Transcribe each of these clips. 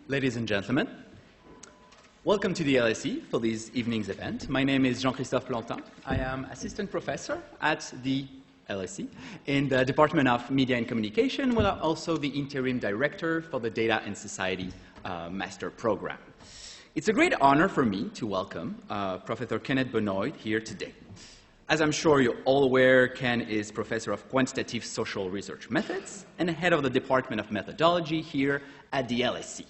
Ladies and gentlemen, welcome to the LSE for this evening's event. My name is Jean-Christophe Plantin. I am assistant professor at the LSE in the Department of Media and Communication, while I'm also the interim director for the Data and Society Master Program. It's a great honor for me to welcome Professor Kenneth Benoit here today. As I'm sure you're all aware, Ken is professor of Quantitative Social Research Methods and head of the Department of Methodology here at the LSE.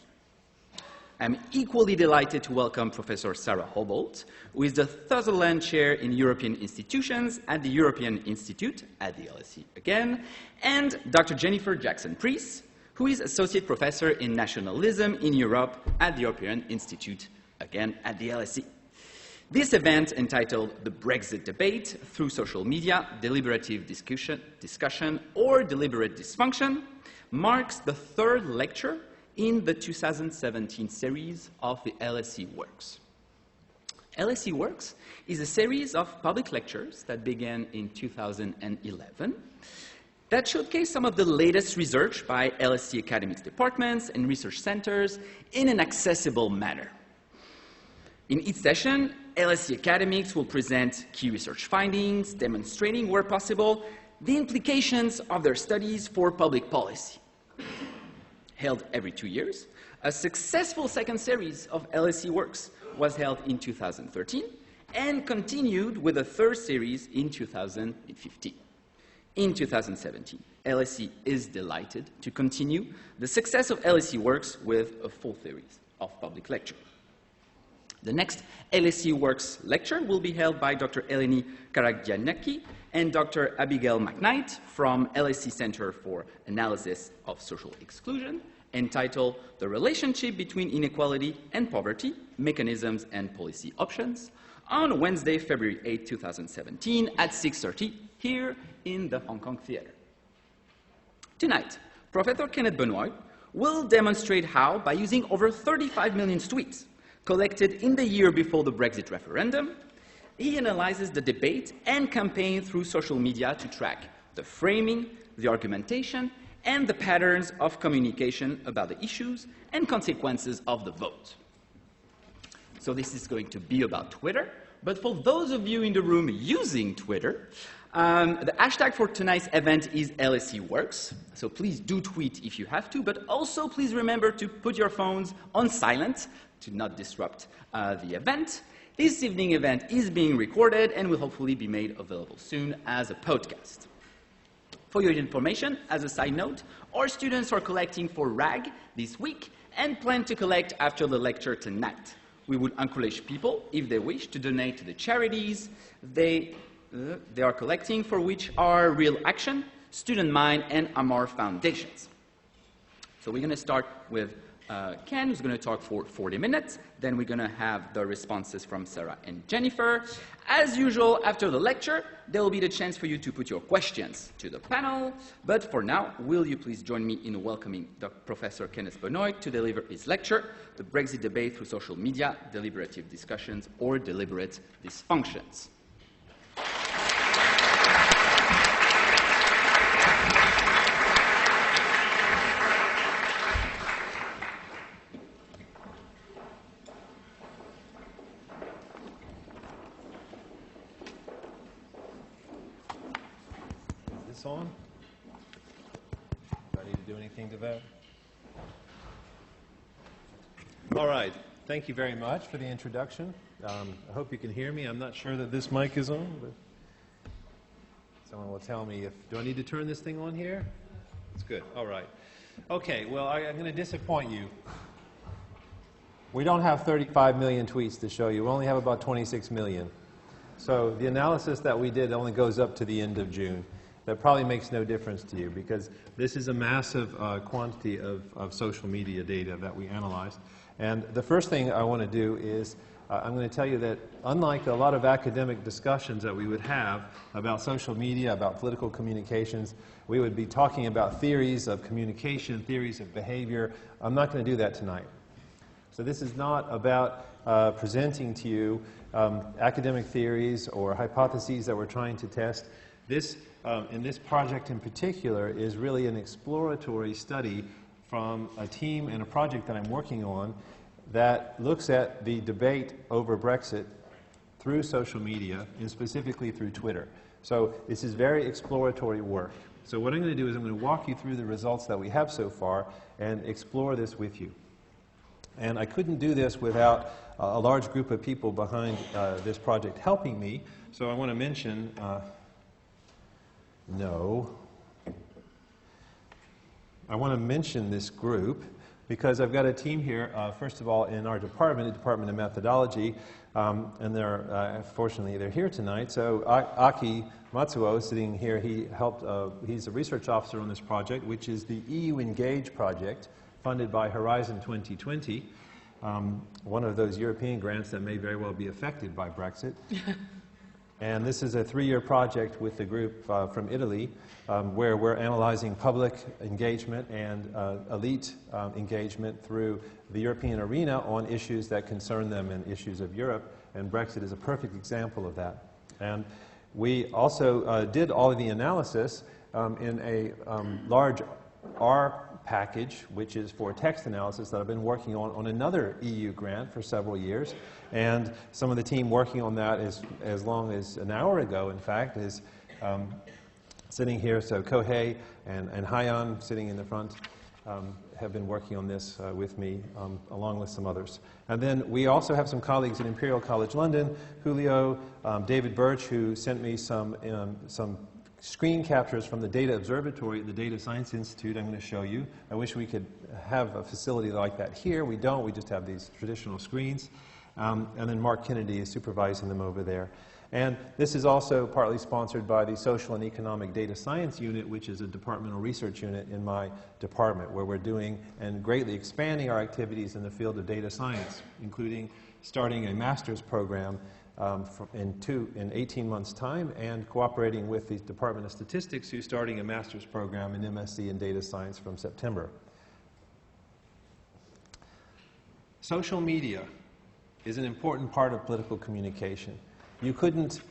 I'm equally delighted to welcome Professor Sara Hobolt, who is the Sutherland Chair in European Institutions at the European Institute at the LSE again, and Dr. Jennifer Jackson-Preece, who is Associate Professor in Nationalism in Europe at the European Institute again at the LSE. This event, entitled The Brexit Debate Through Social Media, Deliberative Discussion or Deliberate Dysfunction, marks the third lecture in the 2017 series of the LSE Works. LSE Works is a series of public lectures that began in 2011 that showcase some of the latest research by LSE academics departments and research centers in an accessible manner. In each session, LSE academics will present key research findings, demonstrating, where possible, the implications of their studies for public policy. Held every 2 years, a successful second series of LSE Works was held in 2013 and continued with a third series in 2015. In 2017, LSE is delighted to continue the success of LSE Works with a full series of public lectures. The next LSE Works lecture will be held by Dr. Eleni Karagiannaki and Dr. Abigail McKnight from LSE Center for Analysis of Social Exclusion, entitled The Relationship Between Inequality and Poverty, Mechanisms and Policy Options, on Wednesday, February 8, 2017 at 6:30 here in the Hong Kong Theatre. Tonight, Professor Kenneth Benoit will demonstrate how, by using over 35 million tweets collected in the year before the Brexit referendum, he analyzes the debate and campaign through social media to track the framing, the argumentation, and the patterns of communication about the issues and consequences of the vote. So this is going to be about Twitter, but for those of you in the room using Twitter, the hashtag for tonight's event is LSE Works, so please do tweet if you have to, but also please remember to put your phones on silent to not disrupt the event. This evening event is being recorded and will hopefully be made available soon as a podcast. For your information, as a side note, our students are collecting for RAG this week and plan to collect after the lecture tonight. We would encourage people, if they wish, to donate to the charities they are collecting, for which are Real Action, Student Mind, and Amar Foundations. So we're going to start with Ken, who's going to talk for 40 minutes. Then we're going to have the responses from Sara and Jennifer. As usual, after the lecture, there will be the chance for you to put your questions to the panel. But for now, will you please join me in welcoming Professor Kenneth Benoit to deliver his lecture, The Brexit Debate Through Social Media, Deliberative Discussions or Deliberate Dysfunctions. On? Do I need to do anything to that? All right. Thank you very much for the introduction. I hope you can hear me. I'm not sure that this mic is on, but someone will tell me if... Do I need to turn this thing on here? It's good. All right. Okay. Well, I'm going to disappoint you. We don't have 35 million tweets to show you. We only have about 26 million. So the analysis that we did only goes up to the end of June. That probably makes no difference to you because this is a massive quantity of social media data that we analyzed. And the first thing I want to do is I'm going to tell you that unlike a lot of academic discussions that we would have about social media, about political communications, we would be talking about theories of communication, theories of behavior. I'm not going to do that tonight. So this is not about presenting to you academic theories or hypotheses that we're trying to test. This, in this project in particular, is really an exploratory study from a team and a project that I'm working on that looks at the debate over Brexit through social media, and specifically through Twitter. So this is very exploratory work. So what I'm going to do is I'm going to walk you through the results that we have so far and explore this with you. And I couldn't do this without a large group of people behind this project helping me. So I want to mention, I want to mention this group because I've got a team here, first of all, in our department, the Department of Methodology, and they're, fortunately, they're here tonight. So Aki Matsuo, sitting here, he's a research officer on this project, which is the EU Engage project, funded by Horizon 2020, one of those European grants that may very well be affected by Brexit. And this is a 3-year project with the group from Italy, where we're analyzing public engagement and elite engagement through the European arena on issues that concern them and issues of Europe, and Brexit is a perfect example of that. And we also did all of the analysis in a large R package, which is for text analysis that I've been working on another EU grant for several years. And some of the team working on that is as long as an hour ago, in fact, is sitting here. So Kohei and Hayan sitting in the front have been working on this with me, along with some others. And then we also have some colleagues at Imperial College London, Julio, David Birch, who sent me some screen captures from the Data Observatory at the Data Science Institute I'm going to show you. I wish we could have a facility like that here. We don't. We just have these traditional screens. And then Mark Kennedy is supervising them over there. And this is also partly sponsored by the Social and Economic Data Science Unit, which is a departmental research unit in my department, where we're doing and greatly expanding our activities in the field of data science, including starting a master's program in 18 months' time, and cooperating with the Department of Statistics, who's starting a master's program in MSc in data science from September. Social media is an important part of political communication. You couldn't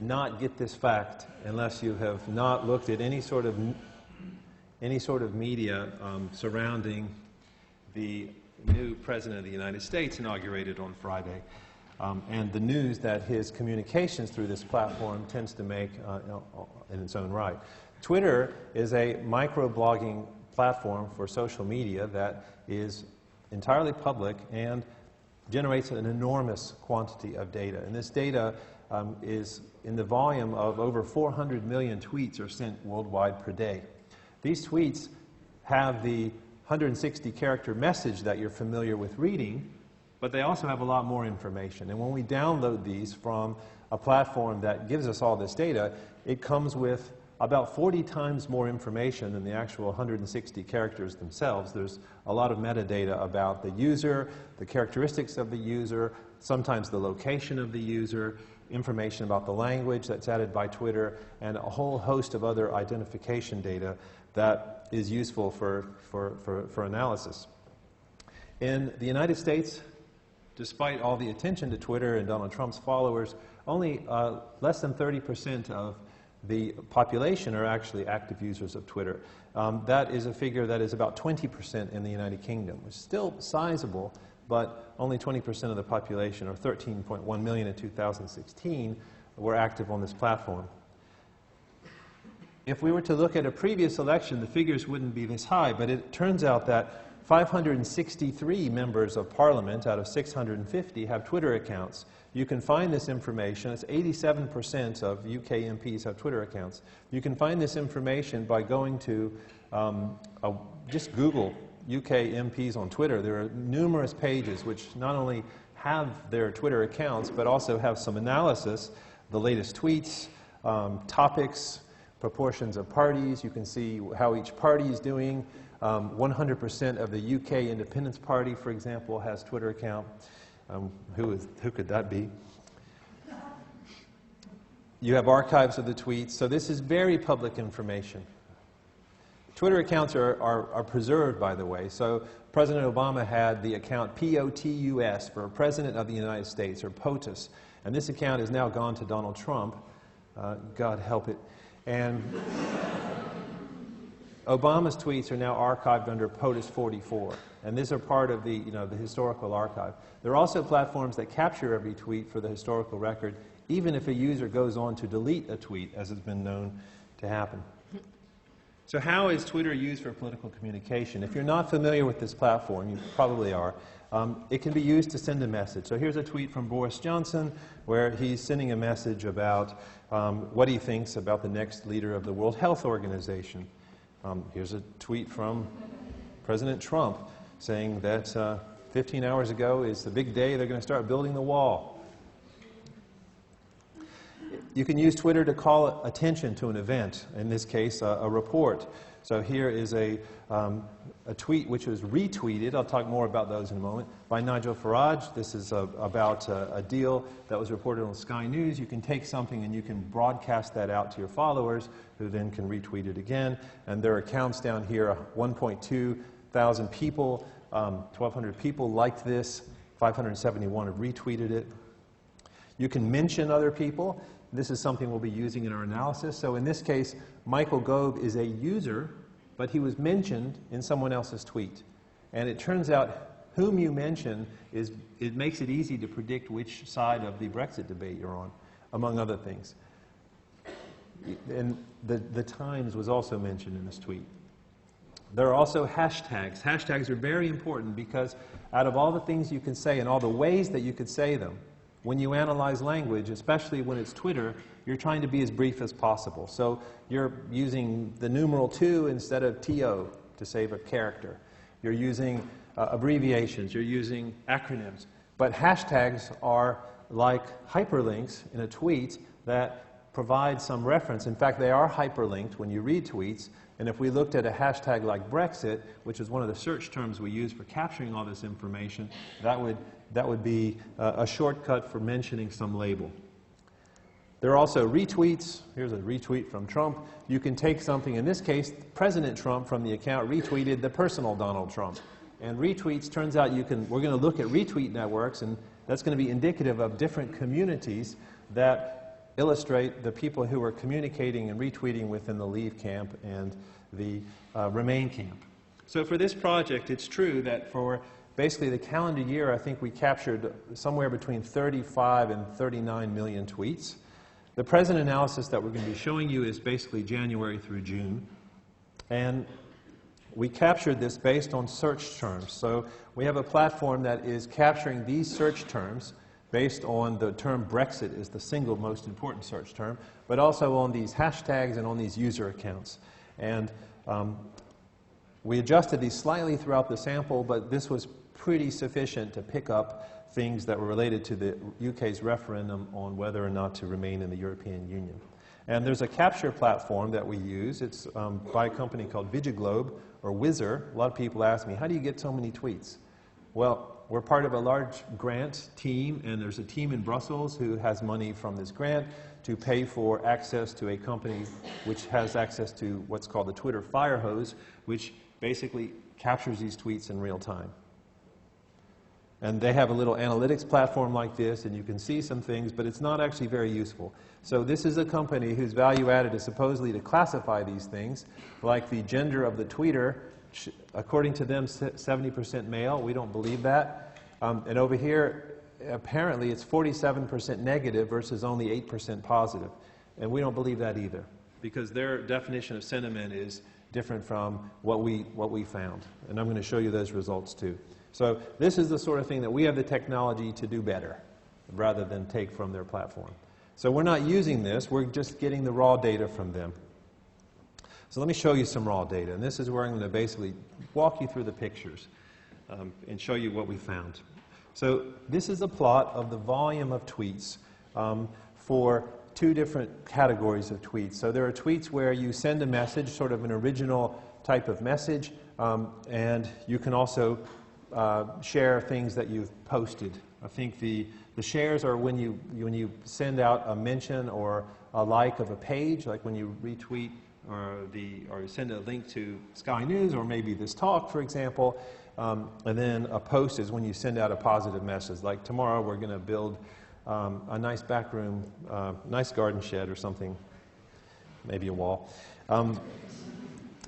not get this fact unless you have not looked at any sort of media surrounding the new President of the United States inaugurated on Friday. And the news that his communications through this platform tends to make in its own right. Twitter is a microblogging platform for social media that is entirely public and generates an enormous quantity of data. And this data is in the volume of over 400 million tweets are sent worldwide per day. These tweets have the 160-character message that you're familiar with reading, but they also have a lot more information. And when we download these from a platform that gives us all this data, it comes with about 40 times more information than the actual 160 characters themselves. There's a lot of metadata about the user, the characteristics of the user, sometimes the location of the user, information about the language that's added by Twitter, and a whole host of other identification data that is useful for analysis. In the United States, despite all the attention to Twitter and Donald Trump's followers, only less than 30% of the population are actually active users of Twitter. That is a figure that is about 20% in the United Kingdom, which is still sizable, but only 20% of the population, or 13.1 million in 2016, were active on this platform. If we were to look at a previous election, the figures wouldn't be this high, but it turns out that 563 members of Parliament out of 650 have Twitter accounts. You can find this information. It's 87% of UK MPs have Twitter accounts. You can find this information by going to just Google UK MPs on Twitter. There are numerous pages which not only have their Twitter accounts, but also have some analysis, the latest tweets, topics, proportions of parties. You can see how each party is doing. 100% of the UK Independence Party, for example, has a Twitter account. Who could that be? You have archives of the tweets. So this is very public information. Twitter accounts are preserved, by the way. So President Obama had the account POTUS for President of the United States, or POTUS. And this account has now gone to Donald Trump. God help it. And Obama's tweets are now archived under POTUS 44, and these are part of the, the historical archive. There are also platforms that capture every tweet for the historical record, even if a user goes on to delete a tweet, as has been known to happen. So how is Twitter used for political communication? If you're not familiar with this platform, you probably are, it can be used to send a message. So here's a tweet from Boris Johnson where he's sending a message about what he thinks about the next leader of the World Health Organization. Here's a tweet from President Trump saying that 15 hours ago is the big day they're going to start building the wall. You can use Twitter to call attention to an event, in this case a report. So here is a tweet which was retweeted, I'll talk more about those in a moment, by Nigel Farage. This is about a deal that was reported on Sky News. You can take something and you can broadcast that out to your followers, who then can retweet it again. And there are accounts down here, 1.2 thousand people, 1,200 people liked this, 571 have retweeted it. You can mention other people. This is something we'll be using in our analysis. So in this case, Michael Gove is a user, but he was mentioned in someone else's tweet. And it turns out whom you mention, it makes it easy to predict which side of the Brexit debate you're on, among other things. And the Times was also mentioned in this tweet. There are also hashtags. Hashtags are very important because out of all the things you can say and all the ways that you could say them, when you analyze language, especially when it's Twitter, you're trying to be as brief as possible. So you're using the numeral 2 instead of TO to save a character. You're using abbreviations. You're using acronyms. But hashtags are like hyperlinks in a tweet that provide some reference. In fact, they are hyperlinked when you read tweets. And if we looked at a hashtag like Brexit, which is one of the search terms we use for capturing all this information, that would be a shortcut for mentioning some label. There are also retweets. Here's a retweet from Trump. You can take something, in this case, President Trump from the account retweeted the personal Donald Trump. And retweets, turns out we're going to look at retweet networks, and that's going to be indicative of different communities that illustrate the people who are communicating and retweeting within the Leave camp and the Remain camp. So for this project, it's true that for basically the calendar year, I think we captured somewhere between 35 and 39 million tweets. The present analysis that we're going to be showing you is basically January through June. And we captured this based on search terms. So we have a platform that is capturing these search terms based on the term Brexit is the single most important search term, but also on these hashtags and on these user accounts. And we adjusted these slightly throughout the sample, but this was pretty sufficient to pick up things that were related to the UK's referendum on whether or not to remain in the European Union. And there's a capture platform that we use. It's by a company called Vigiglobe, or Whizzer. A lot of people ask me, how do you get so many tweets? Well, we're part of a large grant team, and there's a team in Brussels who has money from this grant to pay for access to a company which has access to what's called the Twitter Firehose, which basically captures these tweets in real time. And they have a little analytics platform like this, and you can see some things, but it's not actually very useful. So this is a company whose value added is supposedly to classify these things, like the gender of the tweeter. According to them, 70% male. We don't believe that. And over here, apparently, it's 47% negative versus only 8% positive. And we don't believe that either, because their definition of sentiment is different from what we found. And I'm going to show you those results, too. So this is the sort of thing that we have the technology to do better, rather than take from their platform. So we're not using this. We're just getting the raw data from them. So let me show you some raw data. And this is where I'm going to basically walk you through the pictures and show you what we found. So this is a plot of the volume of tweets for two different categories of tweets. So there are tweets where you send a message, sort of an original type of message, and you can also share things that you've posted. I think the shares are when you send out a mention or a like of a page, like when you retweet or send a link to Sky News or maybe this talk, for example. And then a post is when you send out a positive message, like tomorrow we're going to build a nice back room, nice garden shed or something, maybe a wall.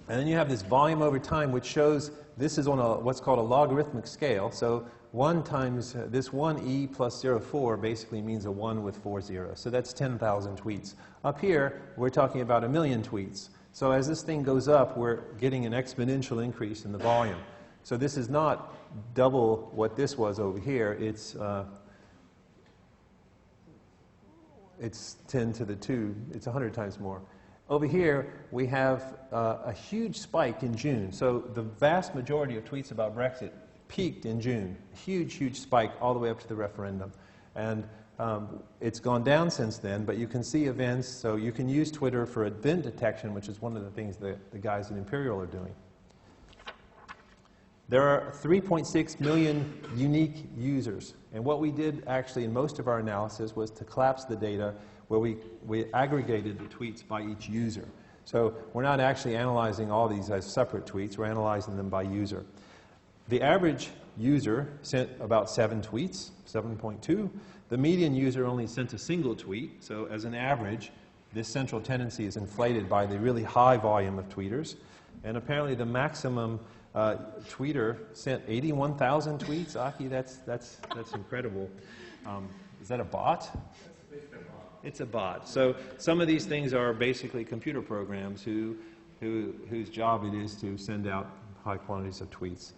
And then you have this volume over time, which shows this is on what's called a logarithmic scale. So 1 times this 1e plus 0.4 basically means a 1 with 4 zeros. So that's 10,000 tweets. Up here, we're talking about 1 million tweets. So as this thing goes up, we're getting an exponential increase in the volume. So this is not double what this was over here. It's 10 to the 2. It's 100 times more. Over here, we have a huge spike in June. So the vast majority of tweets about Brexit peaked in June. Huge, huge spike all the way up to the referendum. And it's gone down since then, but you can see events. So you can use Twitter for event detection, which is one of the things that the guys at Imperial are doing. There are 3.6 million unique users. And what we did actually in most of our analysis was to collapse the data where we aggregated the tweets by each user. So we're not actually analyzing all these as separate tweets, we're analyzing them by user. The average user sent about 7 tweets, 7.2. The median user only sent a single tweet, so as an average, this central tendency is inflated by the really high volume of tweeters. And apparently the maximum tweeter sent 81,000 tweets. Aki, that's incredible. Is that a bot? It's a bot. So some of these things are basically computer programs whose job it is to send out high quantities of tweets.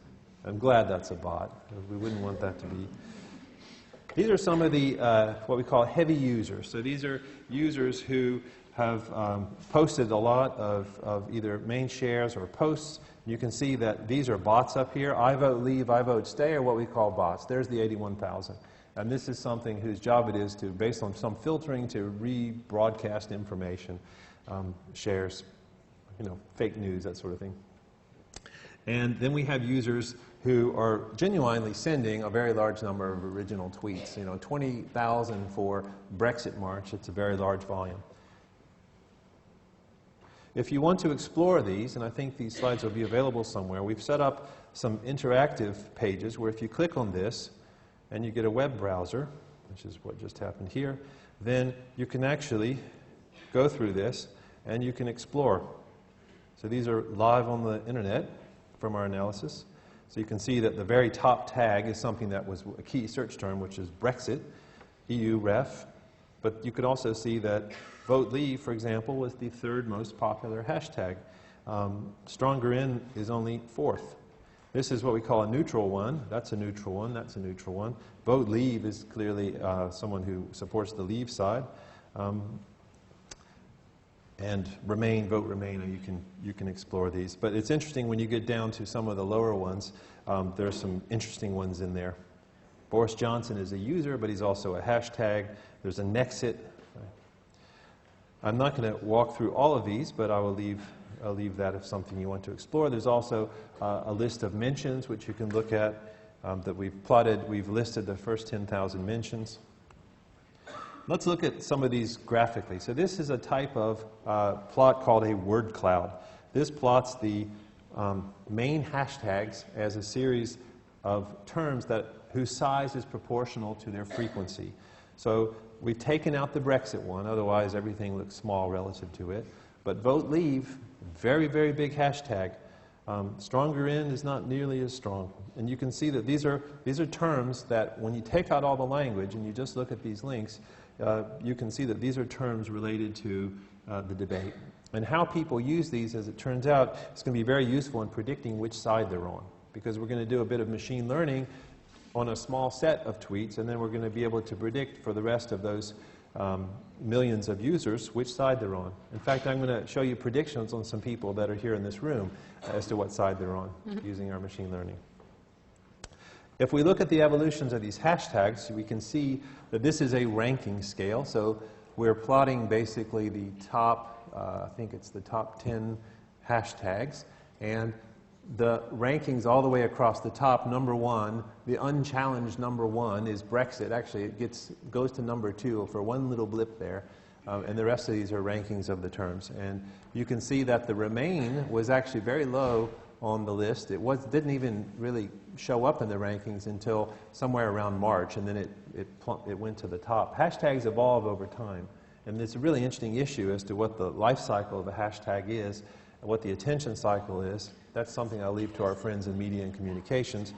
I'm glad that's a bot. We wouldn't want that to be. These are some of the what we call heavy users. So these are users who have posted a lot of either main shares or posts. You can see that these are bots up here. I vote leave, I vote stay are what we call bots. There's the 81,000. And this is something whose job it is to, based on some filtering, to rebroadcast information, shares, fake news, that sort of thing. And then we have users who are genuinely sending a very large number of original tweets. 20,000 for Brexit March, it's a very large volume. If you want to explore these, and I think these slides will be available somewhere, we've set up some interactive pages where if you click on this and you get a web browser, which is what just happened here, then you can actually go through this and you can explore. So these are live on the internet from our analysis. So you can see that the very top tag is something that was a key search term, which is Brexit, EU ref. But you could also see that vote leave, for example, was the 3rd most popular hashtag. Stronger in is only 4th. This is what we call a neutral one. That's a neutral one. That's a neutral one. Vote leave is clearly someone who supports the leave side. And remain, vote remain, you can explore these. But it's interesting when you get down to some of the lower ones, there's some interesting ones in there. Boris Johnson is a user, but he's also a hashtag. There's a Nexit. I'm not going to walk through all of these, but I'll leave that if something you want to explore. There's also a list of mentions, which you can look at, that we've plotted. We've listed the first 10,000 mentions. Let's look at some of these graphically. So this is a type of plot called a word cloud. This plots the main hashtags as a series of terms whose size is proportional to their frequency. So we've taken out the Brexit one, otherwise everything looks small relative to it. But vote leave, very, very big hashtag. Stronger in is not nearly as strong. And you can see that these are terms that when you take out all the language and you just look at these links, you can see that these are terms related to the debate. And how people use these, as it turns out, is going to be very useful in predicting which side they're on. Because we're going to do a bit of machine learning on a small set of tweets, and then we're going to be able to predict for the rest of those millions of users which side they're on. In fact, I'm going to show you predictions on some people that are here in this room as to what side they're on using our machine learning. If we look at the evolutions of these hashtags, we can see that this is a ranking scale. So we're plotting basically the top, I think it's the top 10 hashtags, and the rankings all the way across the top. Number 1, the unchallenged number 1 is Brexit. Actually, it goes to number 2 for one little blip there, and the rest of these are rankings of the terms. And you can see that the Remain was actually very low on the list. It didn't even really show up in the rankings until somewhere around March, and then it went to the top. Hashtags evolve over time, and it's a really interesting issue as to what the life cycle of a hashtag is. what the attention cycle is. That's something I'll leave to our friends in media and communications.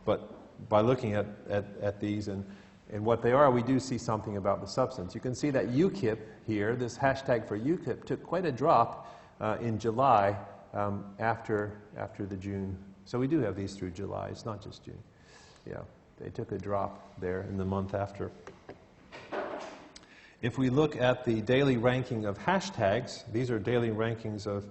But by looking at these and what they are, we do see something about the substance. You can see that UKIP here, this hashtag for UKIP, took quite a drop in July after the June. So we do have these through July. It's not just June. Yeah, they took a drop there in the month after. If we look at the daily ranking of hashtags, these are daily rankings of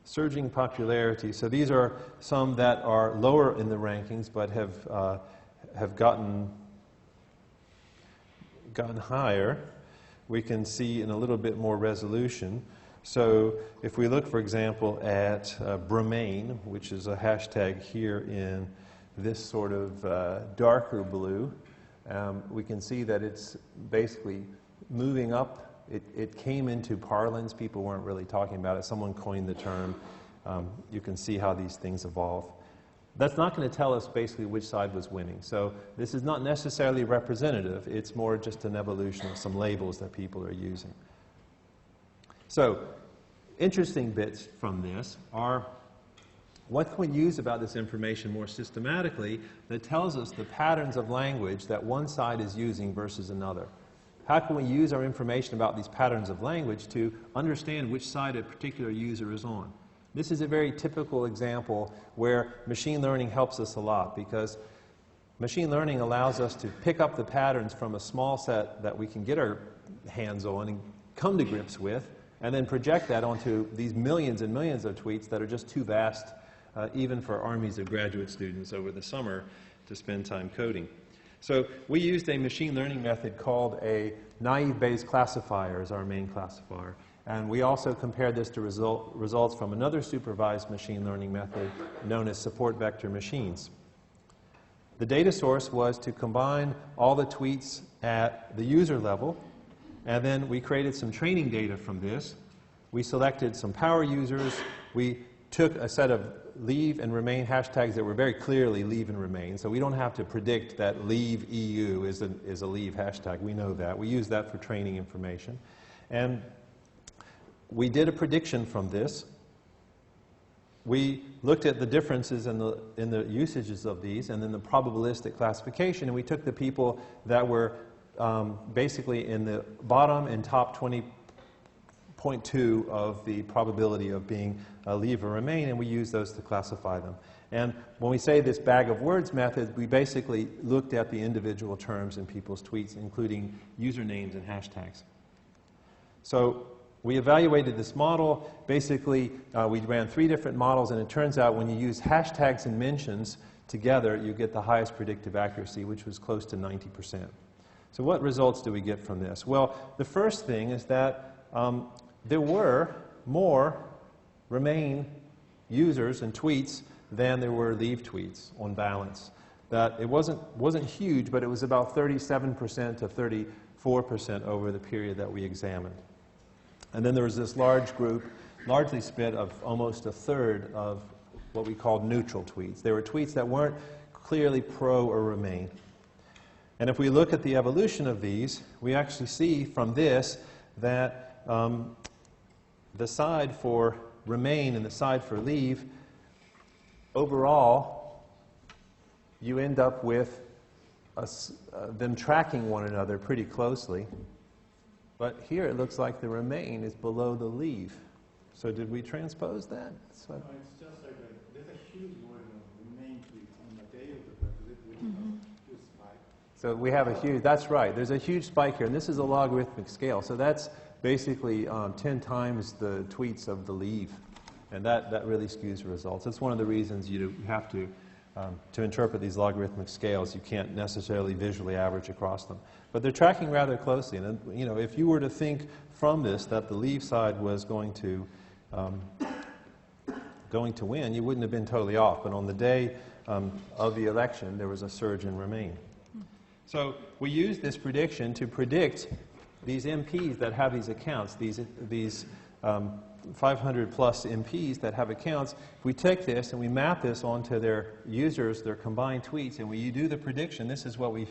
surging popularity. So these are some that are lower in the rankings but have gotten higher. We can see in a little bit more resolution. So if we look, for example, at Remain, which is a hashtag here in this sort of darker blue, we can see that it's basically moving up. It came into parlance. People weren't really talking about it. Someone coined the term. You can see how these things evolve. That's not going to tell us basically which side was winning. So this is not necessarily representative. It's more just an evolution of some labels that people are using. So interesting bits from this are what can we use about this information more systematically that tells us the patterns of language that one side is using versus another. How can we use our information about these patterns of language to understand which side a particular user is on? This is a very typical example where machine learning helps us a lot, because machine learning allows us to pick up the patterns from a small set that we can get our hands on and come to grips with, and then project that onto these millions and millions of tweets that are just too vast, even for armies of graduate students over the summer to spend time coding. So we used a machine learning method called a naive Bayes classifier as our main classifier. And we also compared this to results from another supervised machine learning method known as support vector machines. The data source was to combine all the tweets at the user level, and then we created some training data from this. We selected some power users. We took a set of leave and remain hashtags that were very clearly leave and remain. So we don't have to predict that leave EU is a leave hashtag. We know that. We use that for training information. And we did a prediction from this. We looked at the differences in the usages of these and then the probabilistic classification, and we took the people that were basically in the bottom and top 20.2 of the probability of being leave or remain, and we used those to classify them. And when we say this bag of words method, we basically looked at the individual terms in people's tweets, including usernames and hashtags. So we evaluated this model. Basically, we ran 3 different models, and it turns out when you use hashtags and mentions together, you get the highest predictive accuracy, which was close to 90%. So what results do we get from this? Well, the first thing is that there were more remain users and tweets than there were leave tweets on balance. That it wasn't huge, but it was about 37% to 34% over the period that we examined. And then there was this large group, largely split, of almost a third of what we called neutral tweets. They were tweets that weren't clearly pro or remain. And if we look at the evolution of these, we actually see from this that the side for remain and the side for leave, overall, you end up with them tracking one another pretty closely. But here it looks like the remain is below the leave. So did we transpose that? No, it's just like there's a huge volume of remain tweets on the day of the Brexit, which is a huge spike. So we have a huge, that's right, there's a huge spike here, and this is a logarithmic scale. So that's basically 10 times the tweets of the leave. And that really skews the results. That's one of the reasons you have to interpret these logarithmic scales, you can't necessarily visually average across them. But they're tracking rather closely. And you know, if you were to think from this that the leave side was going to win, you wouldn't have been totally off. But on the day of the election, there was a surge in remain. So we used this prediction to predict these MPs that have these accounts, these 500 plus MPs that have accounts. If we take this and we map this onto their users, their combined tweets, and we do the prediction, this is what we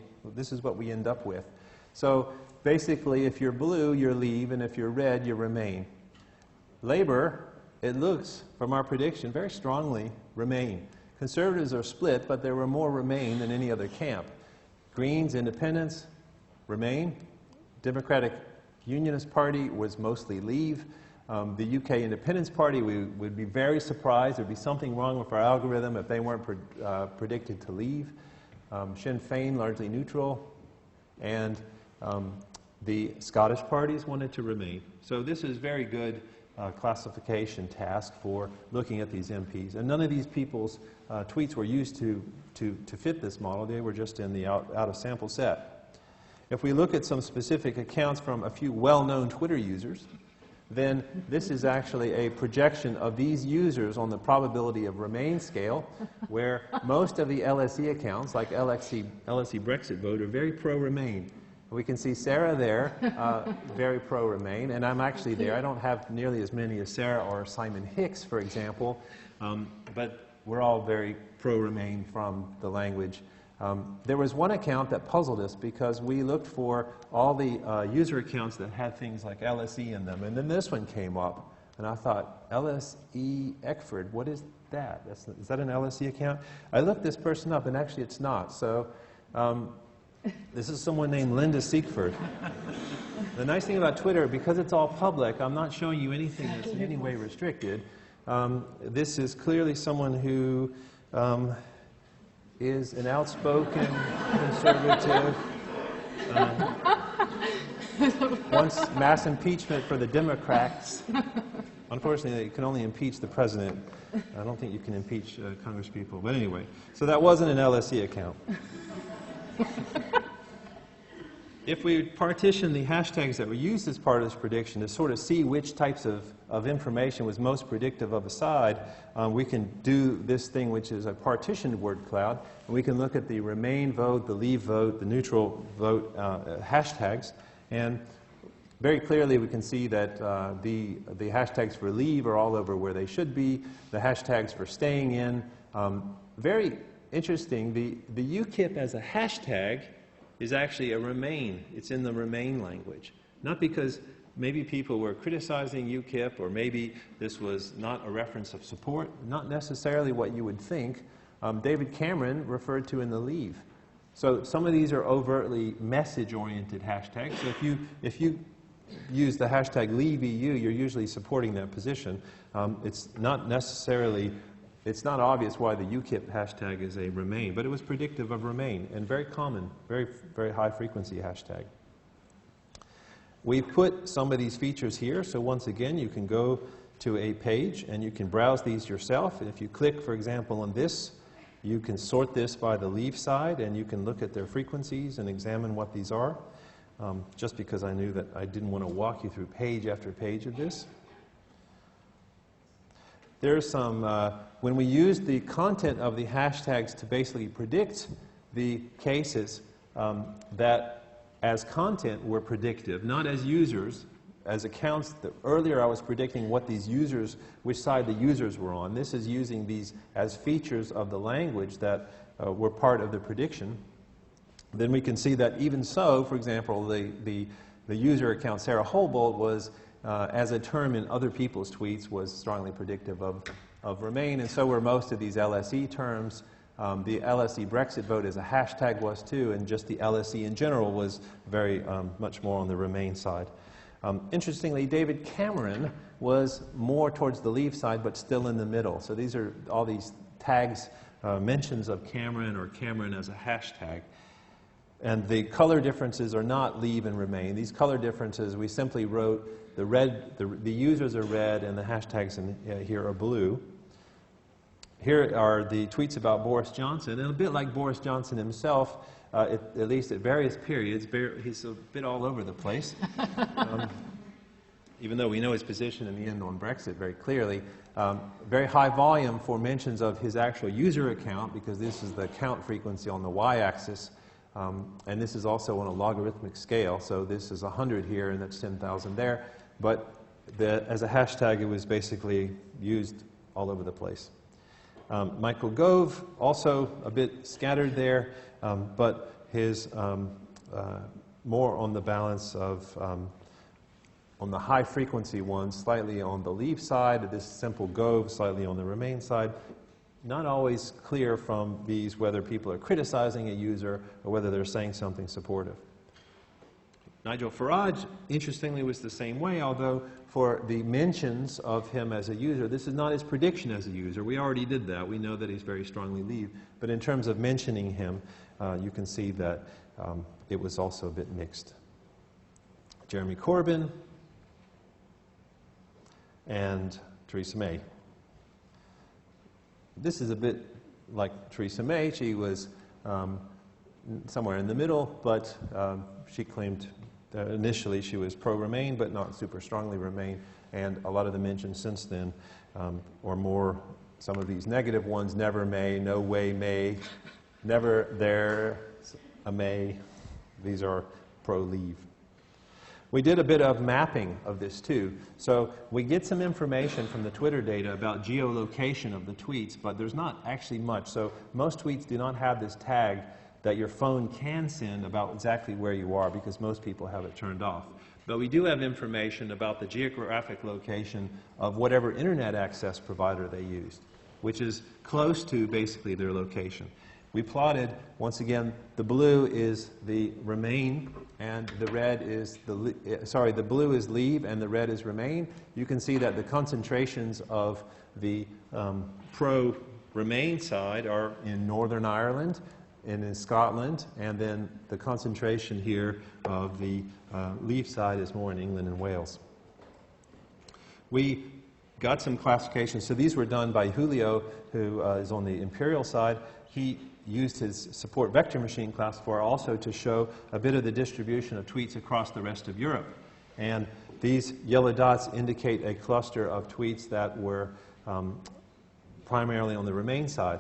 end up with. So basically, if you're blue, you're leave, and if you're red, you remain. Labour, it looks, from our prediction, very strongly remain. Conservatives are split, but there were more remain than any other camp. Greens, Independents, remain. Democratic Unionist Party was mostly leave. The UK Independence Party, we would be very surprised. There'd be something wrong with our algorithm if they weren't predicted to leave. Sinn Féin, largely neutral. And the Scottish parties wanted to remain. So this is very good classification task for looking at these MPs. And none of these people's tweets were used to fit this model. They were just in the out-of-sample set. If we look at some specific accounts from a few well-known Twitter users, then this is actually a projection of these users on the probability of remain scale, where most of the LSE accounts, like LSE Brexit vote, are very pro-remain. We can see Sara there, very pro-remain, and I'm actually there. I don't have nearly as many as Sara or Simon Hicks, for example, but we're all very pro-remain from the language. There was one account that puzzled us because we looked for all the user accounts that had things like LSE in them, and then this one came up, and I thought, LSE Eckford, what is that? Is that an LSE account? I looked this person up, and actually it's not. So this is someone named Linda Siegfried. The nice thing about Twitter, because it's all public, I'm not showing you anything that's in any way restricted. This is clearly someone who is an outspoken conservative, wants mass impeachment for the Democrats. Unfortunately, you can only impeach the president. I don't think you can impeach congresspeople. But anyway, so that wasn't an LSE account. If we partition the hashtags that were used as part of this prediction to sort of see which types of information was most predictive of a side, we can do this thing which is a partitioned word cloud, and we can look at the remain vote, the leave vote, the neutral vote hashtags, and very clearly we can see that the hashtags for leave are all over where they should be, the hashtags for staying in. Very interesting, the UKIP as a hashtag is actually a remain. It's in the remain language. Not because maybe people were criticizing UKIP or maybe this was not a reference of support, not necessarily what you would think. David Cameron referred to in the leave. So some of these are overtly message-oriented hashtags. So if you use the hashtag LeaveEU, you're usually supporting that position. It's not necessarily, it's not obvious why the UKIP hashtag is a remain, but it was predictive of remain and very common, very, very high frequency hashtag. We put some of these features here, so once again you can go to a page and you can browse these yourself. And if you click, for example, on this, you can sort this by the leave side and you can look at their frequencies and examine what these are, just because I knew that I didn't want to walk you through page after page of this. There's some, when we use the content of the hashtags to basically predict the cases that as content were predictive, not as users, as accounts. Earlier I was predicting what these users, which side the users were on. This is using these as features of the language that were part of the prediction. Then we can see that even so, for example, the user account Sara Hobolt was, as a term in other people's tweets, was strongly predictive of remain, and so were most of these LSE terms. The LSE Brexit vote as a hashtag was too, and just the LSE in general was very much more on the remain side. Interestingly, David Cameron was more towards the leave side, but still in the middle. So these are all these tags, mentions of Cameron or Cameron as a hashtag. And the color differences are not leave and remain. These color differences, we simply wrote the red, the users are red, and the hashtags here are blue. Here are the tweets about Boris Johnson, and a bit like Boris Johnson himself, at least at various periods, he's a bit all over the place. Even though we know his position in the end on Brexit very clearly. Very high volume for mentions of his actual user account, because this is the count frequency on the y-axis, and this is also on a logarithmic scale, so this is 100 here and that's 10,000 there, but as a hashtag it was basically used all over the place. Michael Gove, also a bit scattered there, but his more on the balance of on the high frequency ones, slightly on the leave side, this simple Gove, slightly on the remain side. Not always clear from these whether people are criticizing a user or whether they're saying something supportive. Nigel Farage, interestingly, was the same way, although for the mentions of him as a user, this is not his prediction as a user. We already did that. We know that he's very strongly leave. But in terms of mentioning him, you can see that it was also a bit mixed. Jeremy Corbyn and Theresa May. This is a bit like Theresa May. She was somewhere in the middle, but she claimed that initially she was pro-Remain, but not super strongly Remain. And a lot of the mentions since then, or more, some of these negative ones, never May, no way May, never there, a May. These are pro-leave. We did a bit of mapping of this too. So we get some information from the Twitter data about geolocation of the tweets, but there's not actually much. So most tweets do not have this tag that your phone can send about exactly where you are, because most people have it turned off. But we do have information about the geographic location of whatever internet access provider they used, which is close to basically their location. We plotted, once again, the blue is the Remain, and the red is the blue is leave, and the red is Remain. You can see that the concentrations of the pro-Remain side are in Northern Ireland and in Scotland, and then the concentration here of the leave side is more in England and Wales. We got some classifications. So these were done by Julio, who is on the Imperial side. He used his support vector machine classifier also to show a bit of the distribution of tweets across the rest of Europe. And these yellow dots indicate a cluster of tweets that were primarily on the Remain side.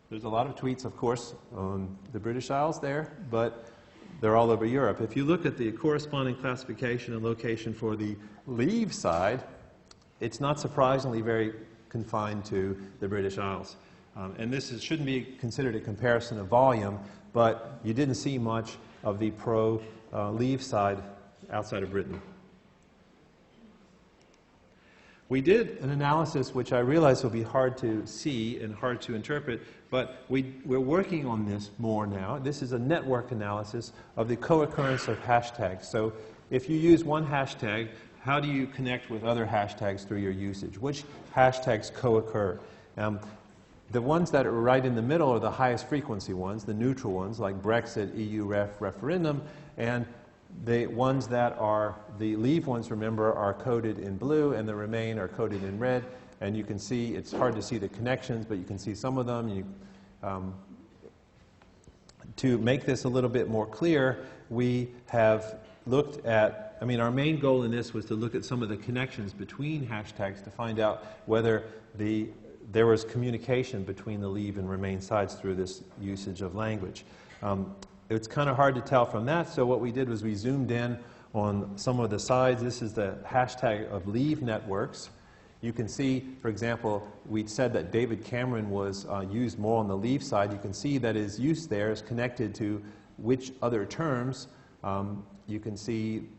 There's a lot of tweets, of course, on the British Isles there, but they're all over Europe. If you look at the corresponding classification and location for the leave side, it's not surprisingly very confined to the British Isles. And this shouldn't be considered a comparison of volume, but you didn't see much of the pro-leave side outside of Britain. We did an analysis which I realize will be hard to see and hard to interpret, but we're working on this more now. This is a network analysis of the co-occurrence of hashtags. So if you use one hashtag, how do you connect with other hashtags through your usage? Which hashtags co-occur? The ones that are right in the middle are the highest frequency ones, the neutral ones like Brexit, EU referendum, and the ones that are the leave ones, remember, are coded in blue, and the Remain are coded in red. And you can see, it's hard to see the connections, but you can see some of them. To make this a little bit more clear, we have looked at, our main goal in this was to look at some of the connections between hashtags to find out whether there was communication between the leave and Remain sides through this usage of language. It's kind of hard to tell from that, so what we did was we zoomed in on some of the sides. This is the hashtag of leave networks. You can see, for example, we said that David Cameron was used more on the leave side. You can see that his use there is connected to which other terms. You can see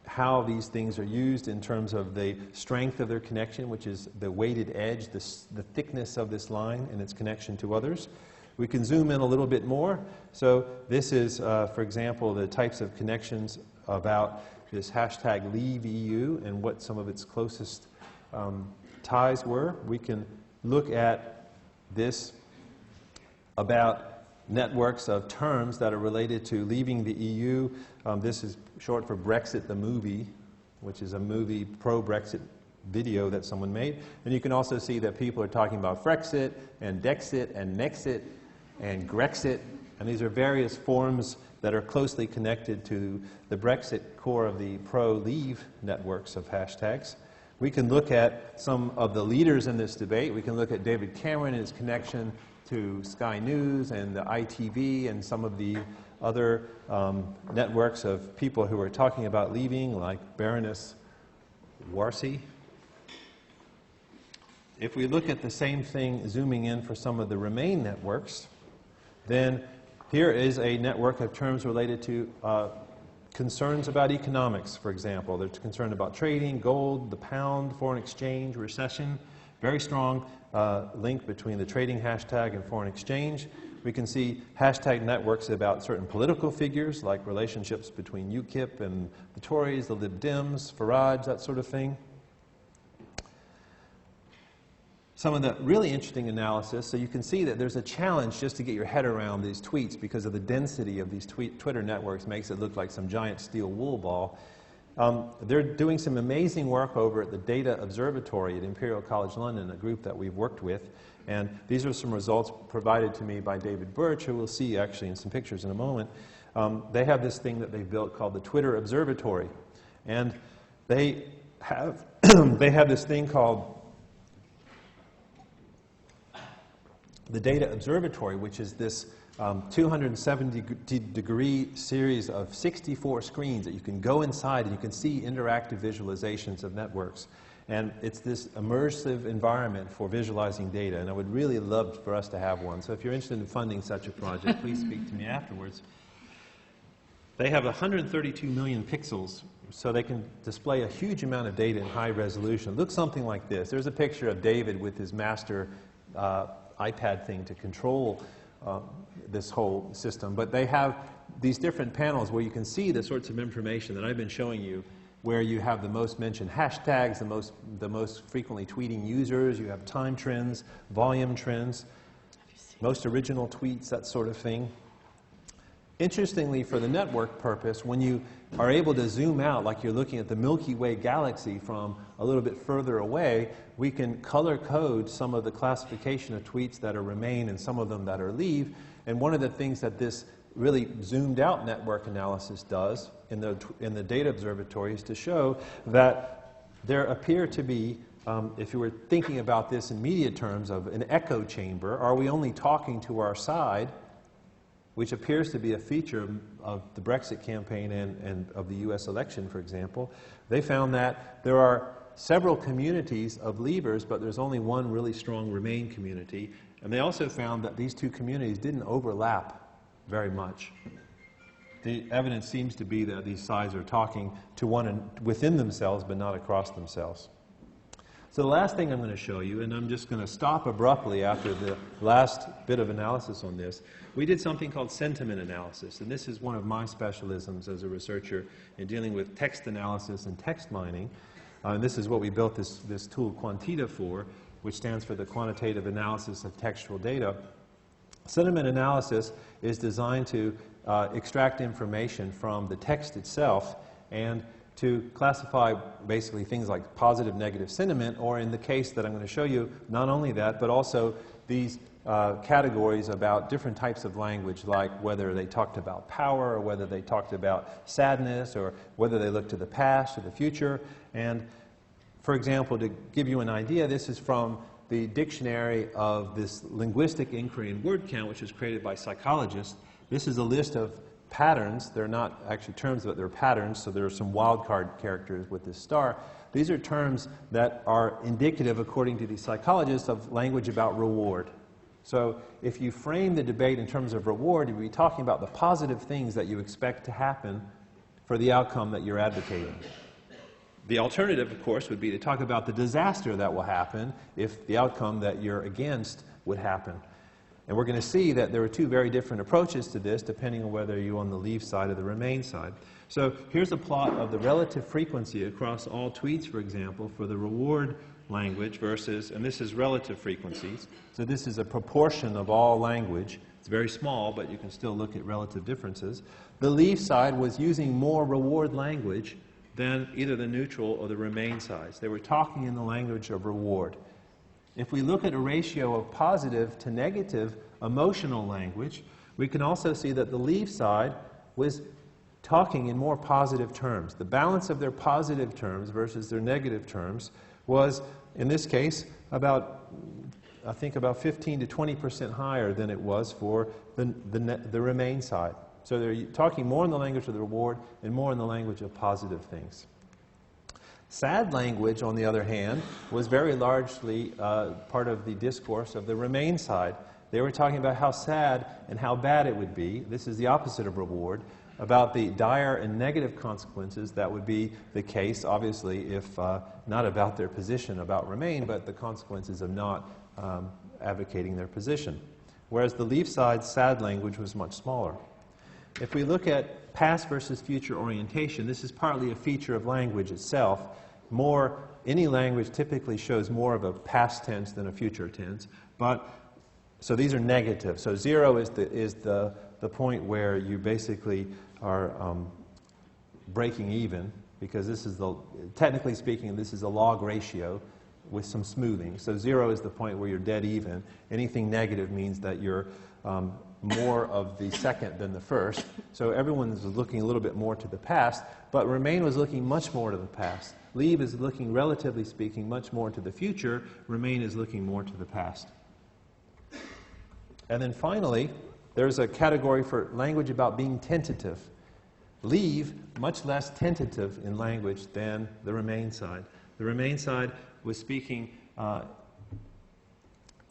how these things are used in terms of the strength of their connection, which is the weighted edge, the thickness of this line and its connection to others. We can zoom in a little bit more. So this is, for example, the types of connections about this hashtag LeaveEU and what some of its closest ties were. We can look at this about networks of terms that are related to leaving the EU. This is short for Brexit the movie, which is a movie pro-Brexit video that someone made. And you can also see that people are talking about Frexit and Dexit and Nexit and Grexit, and these are various forms that are closely connected to the Brexit core of the pro-leave networks of hashtags. We can look at some of the leaders in this debate. We can look at David Cameron and his connection to Sky News and the ITV and some of the other networks of people who are talking about leaving, like Baroness Warsi. If we look at the same thing, zooming in for some of the Remain networks, then Here is a network of terms related to concerns about economics, for example. They're concerned about trading, gold, the pound, foreign exchange, recession. Very strong link between the trading hashtag and foreign exchange. We can see hashtag networks about certain political figures, like relationships between UKIP and the Tories, the Lib Dems, Farage, that sort of thing. Some of the really interesting analysis, so you can see that there's a challenge just to get your head around these tweets because of the density of these Twitter networks makes it look like some giant steel wool ball. They're doing some amazing work over at the Data Observatory at Imperial College London, a group that we've worked with. And these are some results provided to me by David Birch, who we'll see actually in some pictures in a moment. They have this thing that they've built called the Twitter Observatory. And they have, they have this thing called the Data Observatory, which is this 270-degree series of 64 screens that you can go inside and you can see interactive visualizations of networks. And it's this immersive environment for visualizing data, and I would really love for us to have one. So if you're interested in funding such a project, please speak to me afterwards. They have 132 million pixels, so they can display a huge amount of data in high resolution. It looks something like this. There's a picture of David with his master iPad thing to control this whole system. But they have these different panels where you can see the sorts of information that I've been showing you, where you have the most mentioned hashtags, the most frequently tweeting users, you have time trends, volume trends, most original tweets, that sort of thing. Interestingly, for the network purpose, when you are able to zoom out, like you're looking at the Milky Way galaxy from a little bit further away, we can color code some of the classification of tweets that are remain and some of them that are leave. And one of the things that this really zoomed out network analysis does in the Data Observatory is to show that there appear to be, if you were thinking about this in media terms of an echo chamber, are we only talking to our side, which appears to be a feature of the Brexit campaign and of the US election, for example. They found that there are several communities of leavers, but there's only one really strong Remain community. And they also found that these two communities didn't overlap very much. The evidence seems to be that these sides are talking to one within themselves, but not across themselves. So the last thing I'm going to show you, and I'm just going to stop abruptly after the last bit of analysis on this, we did something called sentiment analysis, and this is one of my specialisms as a researcher in dealing with text analysis and text mining. And this is what we built this tool Quantitative for, which stands for the Quantitative Analysis of Textual Data. Sentiment analysis is designed to extract information from the text itself and to classify basically things like positive, negative sentiment, or in the case that I'm going to show you, not only that, but also these categories about different types of language, like whether they talked about power, or whether they talked about sadness, or whether they looked to the past or the future. And for example, to give you an idea, this is from the dictionary of this linguistic inquiry and word count, which was created by psychologists. This is a list of patterns. They're not actually terms, but they're patterns, so there are some wildcard characters with this star. These are terms that are indicative, according to these psychologists, of language about reward. So if you frame the debate in terms of reward, you'd be talking about the positive things that you expect to happen for the outcome that you're advocating. The alternative, of course, would be to talk about the disaster that will happen if the outcome that you're against would happen. And we're going to see that there are two very different approaches to this, depending on whether you're on the leave side or the remain side. So here's a plot of the relative frequency across all tweets, for example, for the reward language versus, and this is relative frequencies. So this is a proportion of all language. It's very small, but you can still look at relative differences. The leave side was using more reward language than either the neutral or the remain sides. They were talking in the language of reward. If we look at a ratio of positive to negative emotional language, we can also see that the leave side was talking in more positive terms. The balance of their positive terms versus their negative terms was, in this case, about, I think, about 15 to 20% higher than it was for the remain side. So they're talking more in the language of the reward and more in the language of positive things. Sad language, on the other hand, was very largely part of the discourse of the remain side. They were talking about how sad and how bad it would be. This is the opposite of reward, about the dire and negative consequences that would be the case, obviously, if not about their position about Remain, but the consequences of not advocating their position. Whereas the Leave side's sad language was much smaller. If we look at past versus future orientation, this is partly a feature of language itself. Any language typically shows more of a past tense than a future tense, so these are negative. So 0 is the point where you basically are breaking even, because this is technically speaking, this is a log ratio with some smoothing. So 0 is the point where you're dead even. Anything negative means that you're more of the second than the first. So everyone's looking a little bit more to the past, but Remain was looking much more to the past. Leave is looking, relatively speaking, much more to the future. Remain is looking more to the past. And then finally, there's a category for language about being tentative. Leave, much less tentative in language than the Remain side. The Remain side was speaking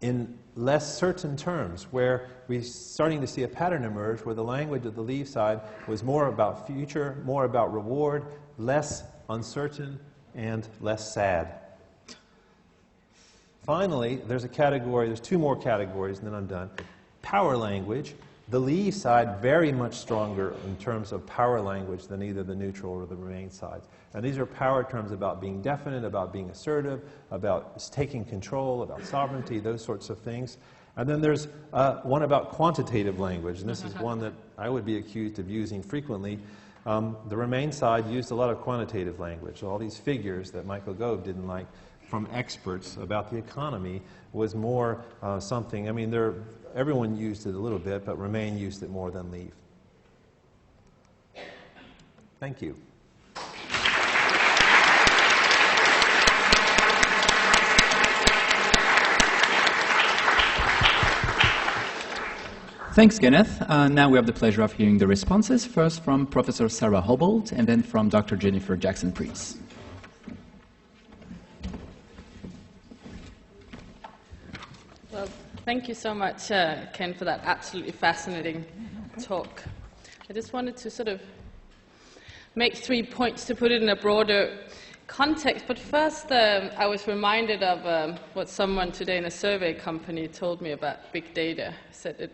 in less certain terms, where we're starting to see a pattern emerge where the language of the Leave side was more about future, more about reward, less uncertain, and less sad. Finally, there's two more categories, and then I'm done. Power language. The Leave side very much stronger in terms of power language than either the neutral or the Remain sides. And these are power terms about being definite, about being assertive, about taking control, about sovereignty, those sorts of things. And then there's one about quantitative language, and this is one that I would be accused of using frequently. The Remain side used a lot of quantitative language. All these figures that Michael Gove didn't like from experts about the economy was more something. I mean, everyone used it a little bit, but Remain used it more than Leave. Thank you. Thanks, Kenneth. Now we have the pleasure of hearing the responses, first from Professor Sara Hobolt and then from Dr. Jennifer Jackson-Preece. Well, thank you so much, Ken, for that absolutely fascinating talk. I just wanted to sort of make 3 points to put it in a broader context. But first, I was reminded of what someone today in a survey company told me about big data. Said it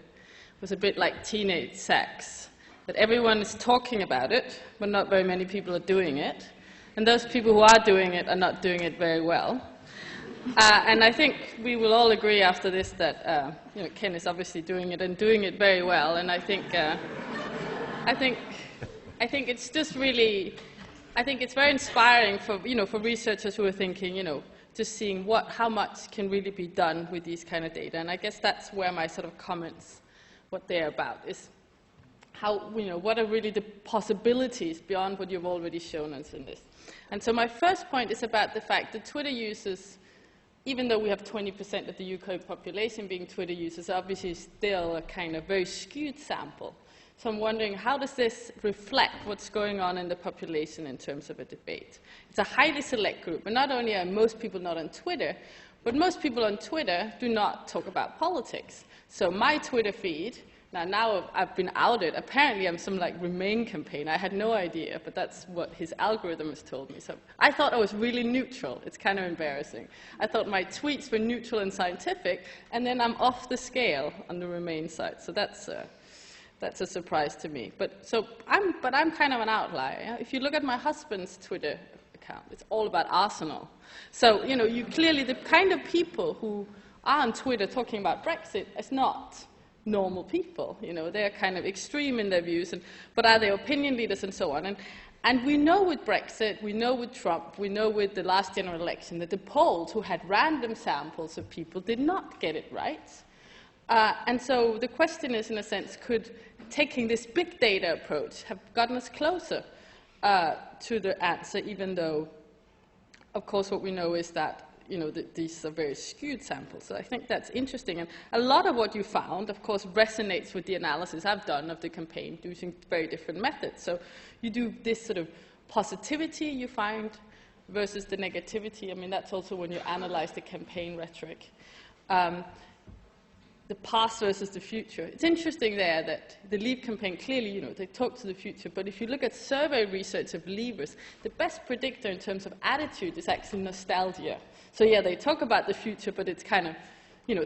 was a bit like teenage sex, that everyone is talking about it, but not very many people are doing it. And those people who are doing it are not doing it very well. And I think we will all agree after this that Ken is obviously doing it and doing it very well. And I think it's just really, I think it's very inspiring for for researchers who are thinking just seeing how much can really be done with these kind of data. And I guess that's where my sort of comments, what they're about, is how what are really the possibilities beyond what you've already shown us in this. And so my first point is about the fact that Twitter users, even though we have 20% of the UK population being Twitter users, obviously still a kind of very skewed sample. So I'm wondering, how does this reflect what's going on in the population in terms of a debate? It's a highly select group, and not only are most people not on Twitter, but most people on Twitter do not talk about politics. So my Twitter feed, now I've been outed. Apparently I'm some Remain campaign. I had no idea, but that's what his algorithm has told me. So I thought I was really neutral. It's kind of embarrassing. I thought my tweets were neutral and scientific, and then I'm off the scale on the Remain side. So that's a surprise to me. But I'm kind of an outlier. If you look at my husband's Twitter account, it's all about Arsenal. So you clearly, the kind of people who are on Twitter talking about Brexit is not normal people. They're kind of extreme in their views, but are they opinion leaders and so on? And we know with Brexit, we know with Trump, we know with the last general election that the polls who had random samples of people did not get it right. And so the question is, in a sense, could taking this big data approach have gotten us closer to the answer, even though, of course, what we know is that these are very skewed samples. So I think that's interesting. And a lot of what you found, of course, resonates with the analysis I've done of the campaign using very different methods. So you do this sort of positivity you find versus the negativity. I mean, that's also when you analyze the campaign rhetoric. the past versus the future. It's interesting there that the Leave campaign, clearly, they talk to the future, but if you look at survey research of Leavers, the best predictor in terms of attitude is actually nostalgia. So yeah, they talk about the future, but it's kind of,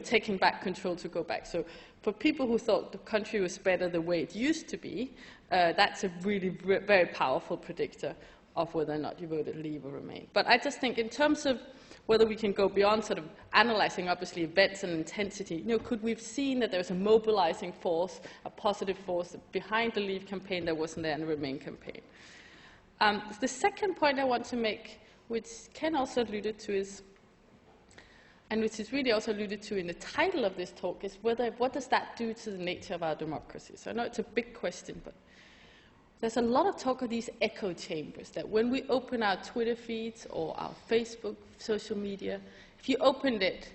taking back control to go back. So for people who thought the country was better the way it used to be, that's a really very powerful predictor of whether or not you voted Leave or Remain. But I just think in terms of whether we can go beyond sort of analyzing, obviously, events and intensity. Could we have seen that there was a mobilizing force, a positive force behind the Leave campaign that wasn't there in the Remain campaign? The second point I want to make, which Ken also alluded to, and which is really also alluded to in the title of this talk, is what does that do to the nature of our democracy? So I know it's a big question, but there's a lot of talk of these echo chambers, that when we open our Twitter feeds or our Facebook, social media, if you opened it,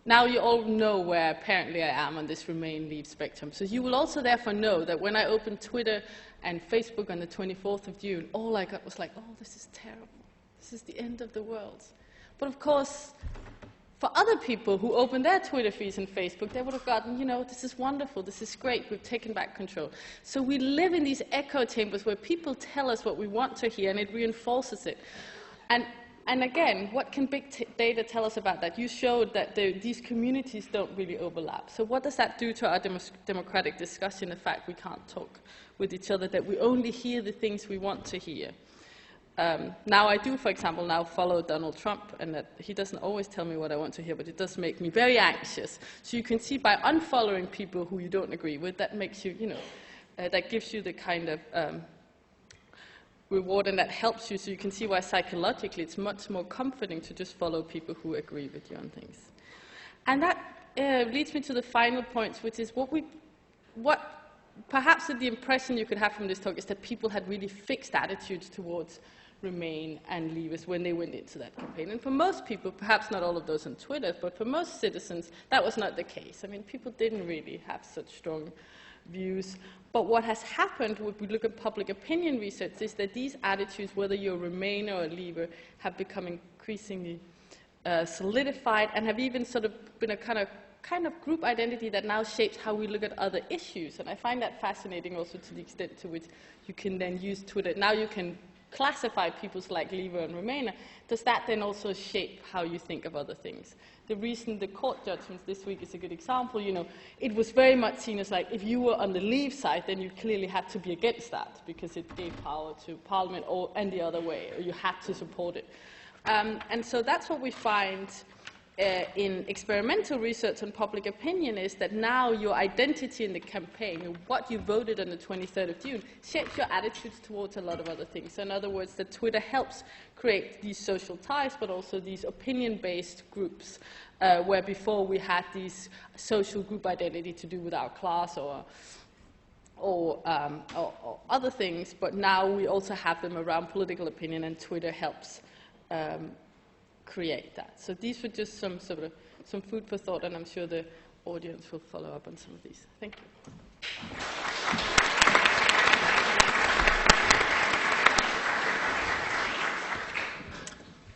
now you all know where apparently I am on this Remain Leave spectrum. So you will also therefore know that when I opened Twitter and Facebook on the 24th of June, all I got was like, oh, this is terrible. This is the end of the world. But of course, for other people who opened their Twitter feeds and Facebook, they would have gotten, this is wonderful, this is great, we've taken back control. So we live in these echo chambers where people tell us what we want to hear, and it reinforces it. And again, what can big data tell us about that? You showed that these communities don't really overlap. So what does that do to our democratic discussion, the fact we can't talk with each other, that we only hear the things we want to hear? Now I do, for example, now follow Donald Trump, and that he doesn't always tell me what I want to hear, but it does make me very anxious. So you can see by unfollowing people who you don't agree with, that makes you, that gives you the kind of reward, and that helps you. So you can see why psychologically it's much more comforting to just follow people who agree with you on things. And that leads me to the final point, which is what perhaps the impression you could have from this talk is that people had really fixed attitudes towards Remain and Leavers when they went into that campaign. And for most people, perhaps not all of those on Twitter, but for most citizens, that was not the case. I mean, people didn't really have such strong views. But what has happened, when we look at public opinion research, is that these attitudes, whether you're a Remainer or a Leaver, have become increasingly solidified and have even sort of been a kind of group identity that now shapes how we look at other issues. And I find that fascinating also to the extent to which you can then use Twitter. Now you can classify peoples like Leaver and Remainer. Does that then also shape how you think of other things? The court judgments this week is a good example. It was very much seen as like, if you were on the Leave side, then you clearly had to be against that because it gave power to Parliament, and the other way, or you had to support it. And so that's what we find in experimental research on public opinion, is that now your identity in the campaign, what you voted on the 23rd of June, shapes your attitudes towards a lot of other things. So in other words, that Twitter helps create these social ties, but also these opinion-based groups, where before we had these social group identity to do with our class or other things, but now we also have them around political opinion, and Twitter helps create that. So these were just some food for thought, and I'm sure the audience will follow up on some of these. Thank you.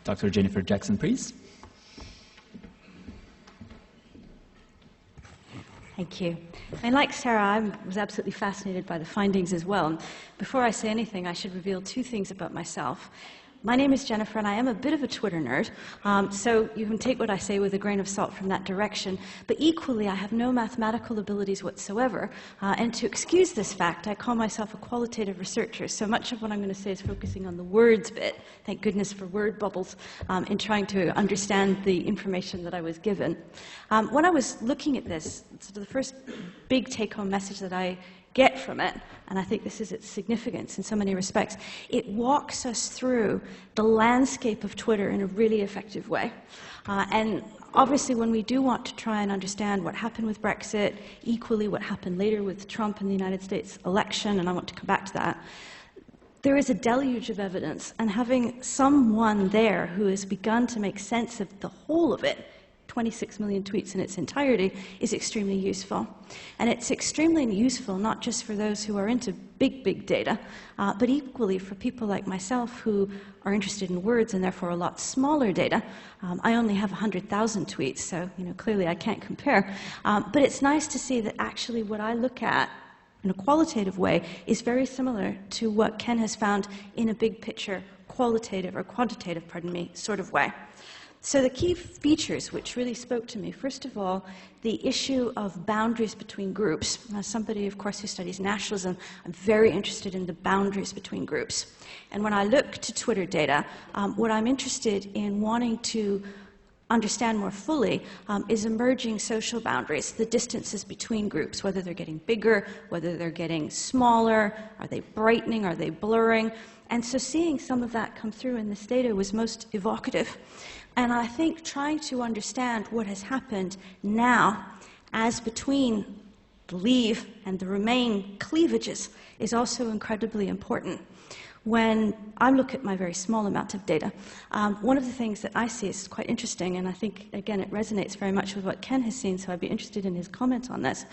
Dr. Jennifer Jackson-Preece. Thank you. And like Sara, I was absolutely fascinated by the findings as well. Before I say anything, I should reveal two things about myself. My name is Jennifer, and I am a bit of a Twitter nerd, so you can take what I say with a grain of salt from that direction. But equally, I have no mathematical abilities whatsoever, and to excuse this fact, I call myself a qualitative researcher. So much of what I'm going to say is focusing on the words bit, thank goodness for word bubbles, in trying to understand the information that I was given. When I was looking at this, sort of the first big take-home message that I get from it, and I think this is its significance in so many respects, it walks us through the landscape of Twitter in a really effective way. And obviously when we do want to try and understand what happened with Brexit, equally what happened later with Trump and the United States election, and I want to come back to that, there is a deluge of evidence, and having someone there who has begun to make sense of the whole of it 26 million tweets in its entirety, is extremely useful. And it's extremely useful not just for those who are into big data, but equally for people like myself who are interested in words and therefore a lot smaller data. I only have 100,000 tweets, so clearly I can't compare. But it's nice to see that actually what I look at in a qualitative way is very similar to what Ken has found in a big picture, qualitative or quantitative, sort of way. So the key features which really spoke to me, first of all, the issue of boundaries between groups. As somebody, of course, who studies nationalism, I'm very interested in the boundaries between groups. And when I look to Twitter data, what I'm interested in wanting to understand more fully is emerging social boundaries, the distances between groups, whether they're getting bigger, whether they're getting smaller, are they brightening, are they blurring? And so seeing some of that come through in this data was most evocative. And I think trying to understand what has happened now as between the leave and the remain cleavages is also incredibly important. When I look at my very small amount of data, one of the things that I see is quite interesting, and I think, again, it resonates very much with what Ken has seen, so I'd be interested in his comments on this.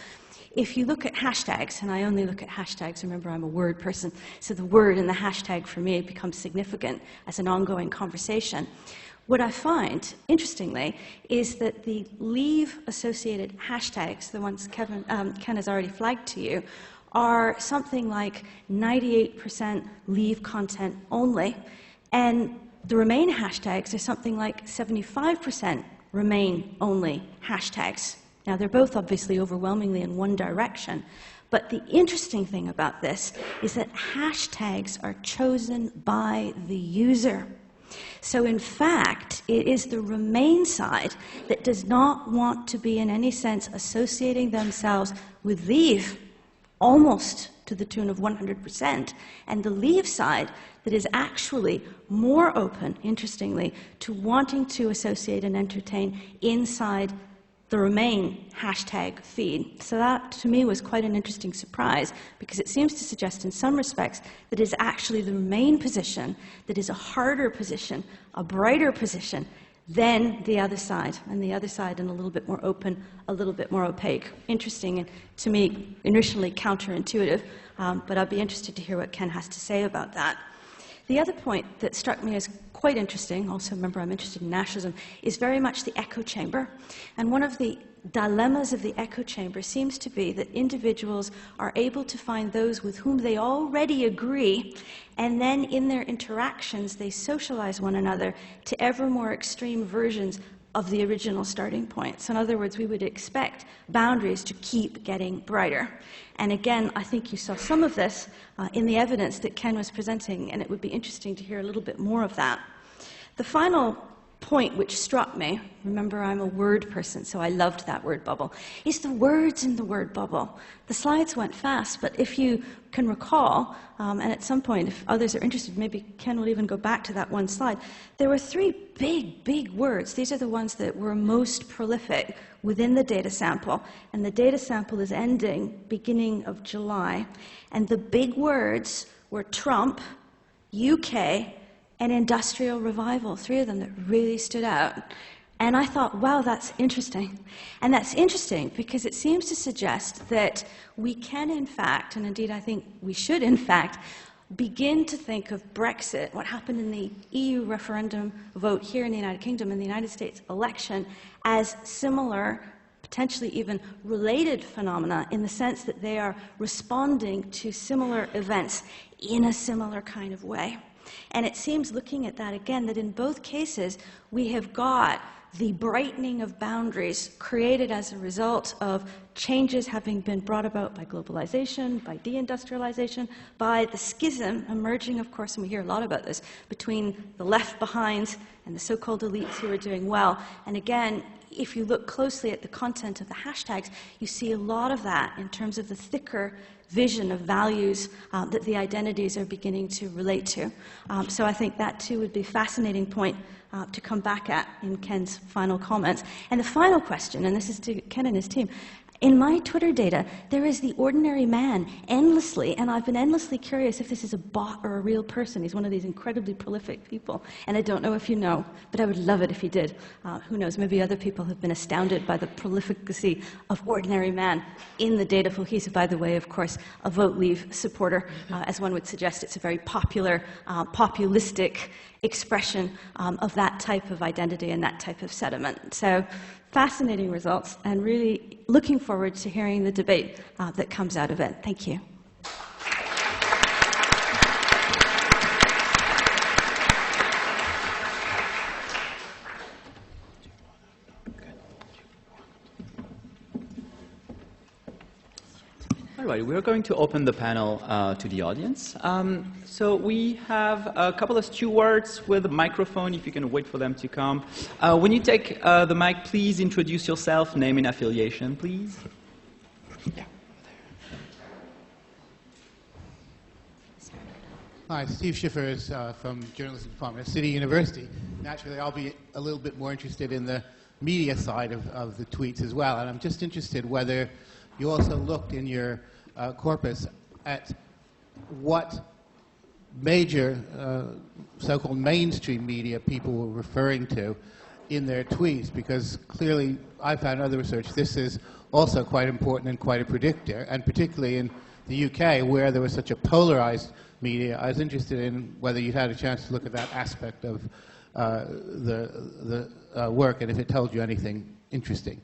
If you look at hashtags, and I only look at hashtags, remember I'm a word person, so the word and the hashtag for me becomes significant as an ongoing conversation. What I find, interestingly, is that the leave-associated hashtags, the ones Ken has already flagged to you, are something like 98% leave content only, and the remain hashtags are something like 75% remain only hashtags. Now, they're both obviously overwhelmingly in one direction, but the interesting thing about this is that hashtags are chosen by the user. So in fact, it is the remain side that does not want to be in any sense associating themselves with leave, almost to the tune of 100%, and the leave side that is actually more open, interestingly, to wanting to associate and entertain inside the remain hashtag feed. So that, to me, was quite an interesting surprise, because it seems to suggest in some respects that it is actually the remain position that is a harder position, a brighter position, than the other side, and the other side and a little bit more open, a little bit more opaque. Interesting, and to me, initially counterintuitive, but I'll be interested to hear what Ken has to say about that. The other point that struck me as quite interesting, also remember I'm interested in nationalism, is very much the echo chamber. And one of the dilemmas of the echo chamber seems to be that individuals are able to find those with whom they already agree, and then in their interactions they socialize one another to ever more extreme versions of the original starting point. So in other words, we would expect boundaries to keep getting brighter. And again, I think you saw some of this in the evidence that Ken was presenting, and it would be interesting to hear a little bit more of that. The final point which struck me, remember I'm a word person, so I loved that word bubble, is the words in the word bubble. The slides went fast, but if you can recall, and at some point, if others are interested, maybe Ken will even go back to that one slide, there were three big words. These are the ones that were most prolific within the data sample, and the data sample is ending beginning of July, and the big words were Trump, UK, and industrial revival, three of them that really stood out. And I thought, wow, that's interesting. And that's interesting because it seems to suggest that we can, in fact, and indeed I think we should, in fact, begin to think of Brexit, what happened in the EU referendum vote here in the United Kingdom and the United States election, as similar, potentially even related phenomena in the sense that they are responding to similar events in a similar kind of way. And it seems, looking at that again, that in both cases we have got the brightening of boundaries created as a result of changes having been brought about by globalization, by deindustrialization, by the schism emerging, of course, and we hear a lot about this, between the left behinds and the so-called elites who are doing well. And again, if you look closely at the content of the hashtags, you see a lot of that in terms of the thicker vision of values that the identities are beginning to relate to. So I think that too would be a fascinating point to come back at in Ken's final comments. And the final question, and this is to Ken and his team, in my Twitter data, there is the ordinary man endlessly, and I've been endlessly curious if this is a bot or a real person. He's one of these incredibly prolific people, and I don't know if you know, but I would love it if you did. Who knows, maybe other people have been astounded by the prolificacy of ordinary man in the data pool. He's, by the way, of course, a Vote Leave supporter. As one would suggest, it's a very popular, populistic expression of that type of identity and that type of sentiment. So, fascinating results, and really looking forward to hearing the debate that comes out of it. Thank you. All right, we're going to open the panel to the audience. So we have a couple of stewards with a microphone, if you can wait for them to come. When you take the mic, please introduce yourself, name and affiliation, please. Yeah. Hi, Steve Schiffer is from Journalism Department at City University. Naturally, I'll be a little bit more interested in the media side of the tweets as well, and I'm just interested whether you also looked in your corpus at what major so-called mainstream media people were referring to in their tweets, because clearly I found other research this is also quite important and quite a predictor, and particularly in the UK where there was such a polarized media. I was interested in whether you'd had a chance to look at that aspect of the work and if it told you anything interesting.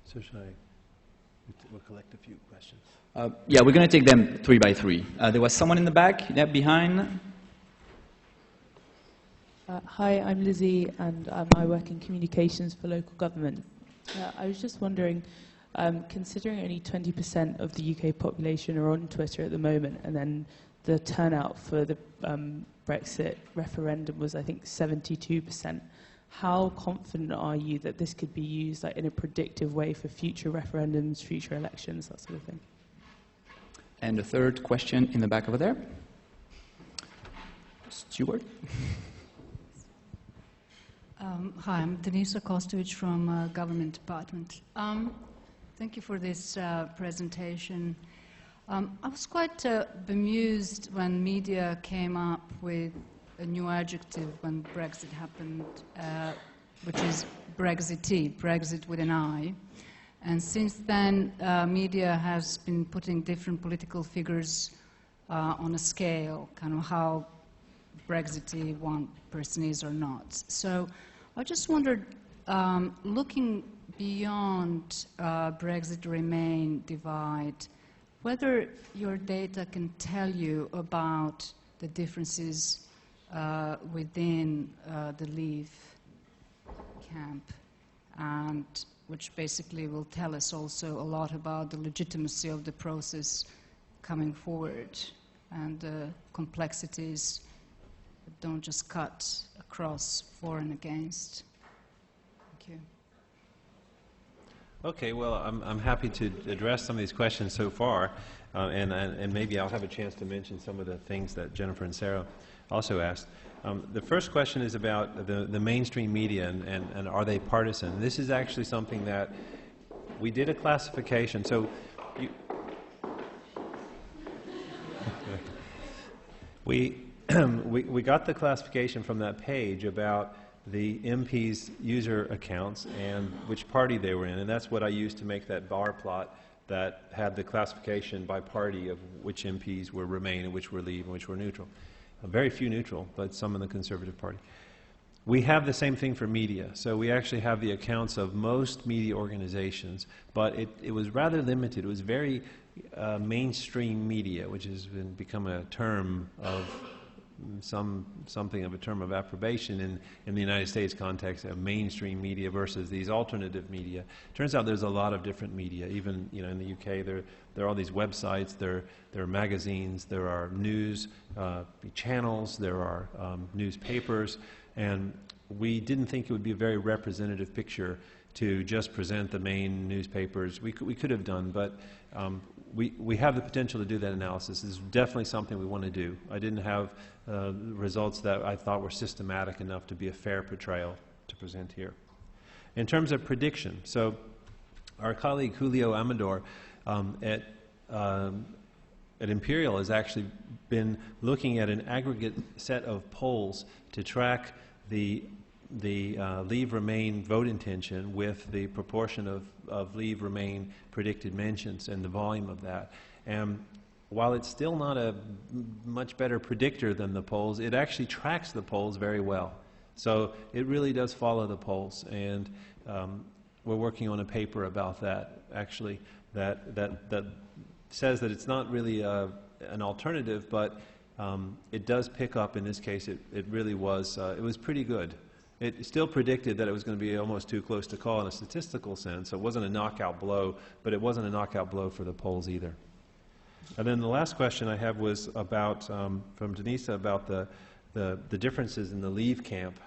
So should we'll collect a few questions. Yeah, we're going to take them 3 by 3. There was someone in the back, yeah, behind. Hi, I'm Lizzie, and I work in communications for local government. I was just wondering, considering only 20% of the UK population are on Twitter at the moment, and then the turnout for the Brexit referendum was, I think, 72%, how confident are you that this could be used in a predictive way for future referendums, future elections, that sort of thing? And the third question in the back over there. Stewart. Hi, I'm Denisa Kostovic from Government Department. Thank you for this presentation. I was quite bemused when media came up with a new adjective when Brexit happened, which is Brexitee, Brexit with an I. And since then, media has been putting different political figures on a scale, kind of how Brexitee one person is or not. So I just wondered, looking beyond Brexit-Remain divide, whether your data can tell you about the differences within the Leave camp, and which basically will tell us also a lot about the legitimacy of the process coming forward and the complexities that don't just cut across for and against. Thank you. Okay, well, I'm happy to address some of these questions so far, and maybe I'll have a chance to mention some of the things that Jennifer and Sara also asked. The first question is about the mainstream media and are they partisan? This is actually something that we did a classification. So we got the classification from that page about the MPs' user accounts and which party they were in, and that's what I used to make that bar plot that had the classification by party of which MPs were Remain and which were Leave and which were neutral. Very few neutral, but some in the Conservative Party. We have the same thing for media. So we actually have the accounts of most media organizations, but it was rather limited. It was very mainstream media, which has become a term of something of a term of approbation in the United States context of mainstream media versus these alternative media. Turns out there's a lot of different media. Even in the UK, there are all these websites, there are magazines, there are news channels, there are newspapers, and we didn't think it would be a very representative picture to just present the main newspapers. We could have done, but we have the potential to do that analysis. This is definitely something we want to do. I didn't have results that I thought were systematic enough to be a fair portrayal to present here. In terms of prediction, so our colleague Julio Amador at Imperial has actually been looking at an aggregate set of polls to track the Leave Remain vote intention with the proportion of Leave Remain predicted mentions and the volume of that. And while it's still not a much better predictor than the polls, it actually tracks the polls very well. So it really does follow the polls, and we're working on a paper about that, actually, that says that it's not really an alternative, but it does pick up. In this case, it really was, it was pretty good. It still predicted that it was going to be almost too close to call in a statistical sense. So it wasn't a knockout blow, but it wasn't a knockout blow for the polls either. And then the last question I have was about, from Denise, about the differences in the Leave camp.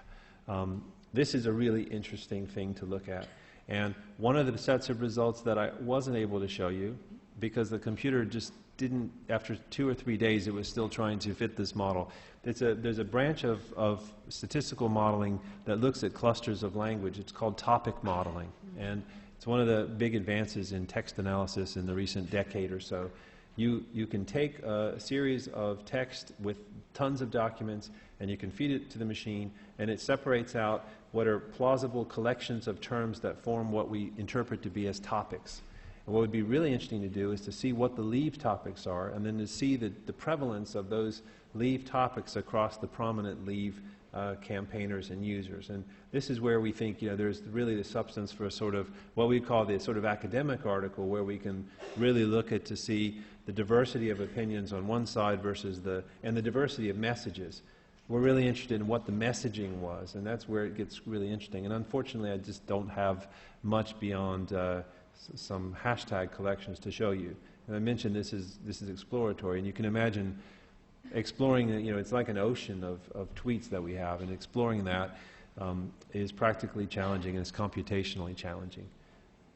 This is a really interesting thing to look at. And one of the sets of results that I wasn't able to show you, because the computer just didn't, after 2 or 3 days, it was still trying to fit this model. There's a branch of statistical modeling that looks at clusters of language. It's called topic modeling. And it's one of the big advances in text analysis in the recent decade or so. You can take a series of text with tons of documents, and you can feed it to the machine, and it separates out what are plausible collections of terms that form what we interpret to be as topics. And what would be really interesting to do is to see what the Leave topics are, and then to see the prevalence of those Leave topics across the prominent Leave campaigners and users. And this is where we think there's really the substance for a sort of what we call the sort of academic article, where we can really look at to see the diversity of opinions on one side versus the diversity of messages. We're really interested in what the messaging was, and that's where it gets really interesting. And unfortunately, I just don't have much beyond some hashtag collections to show you. And I mentioned this is exploratory, and you can imagine exploring, it's like an ocean of tweets that we have, and exploring that is practically challenging, and it's computationally challenging.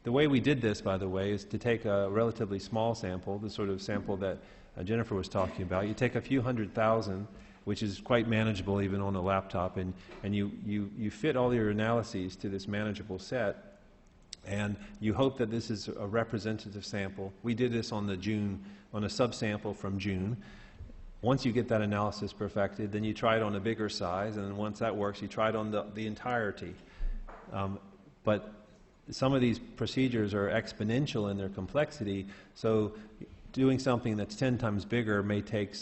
The way we did this, by the way, is to take a relatively small sample, the sort of sample that Jennifer was talking about. You take a few 100,000, which is quite manageable even on a laptop, and you fit all your analyses to this manageable set, and you hope that this is a representative sample. We did this on a subsample from June. Once you get that analysis perfected, then you try it on a bigger size, and then once that works, you try it on the entirety. But some of these procedures are exponential in their complexity, so doing something that's 10 times bigger may take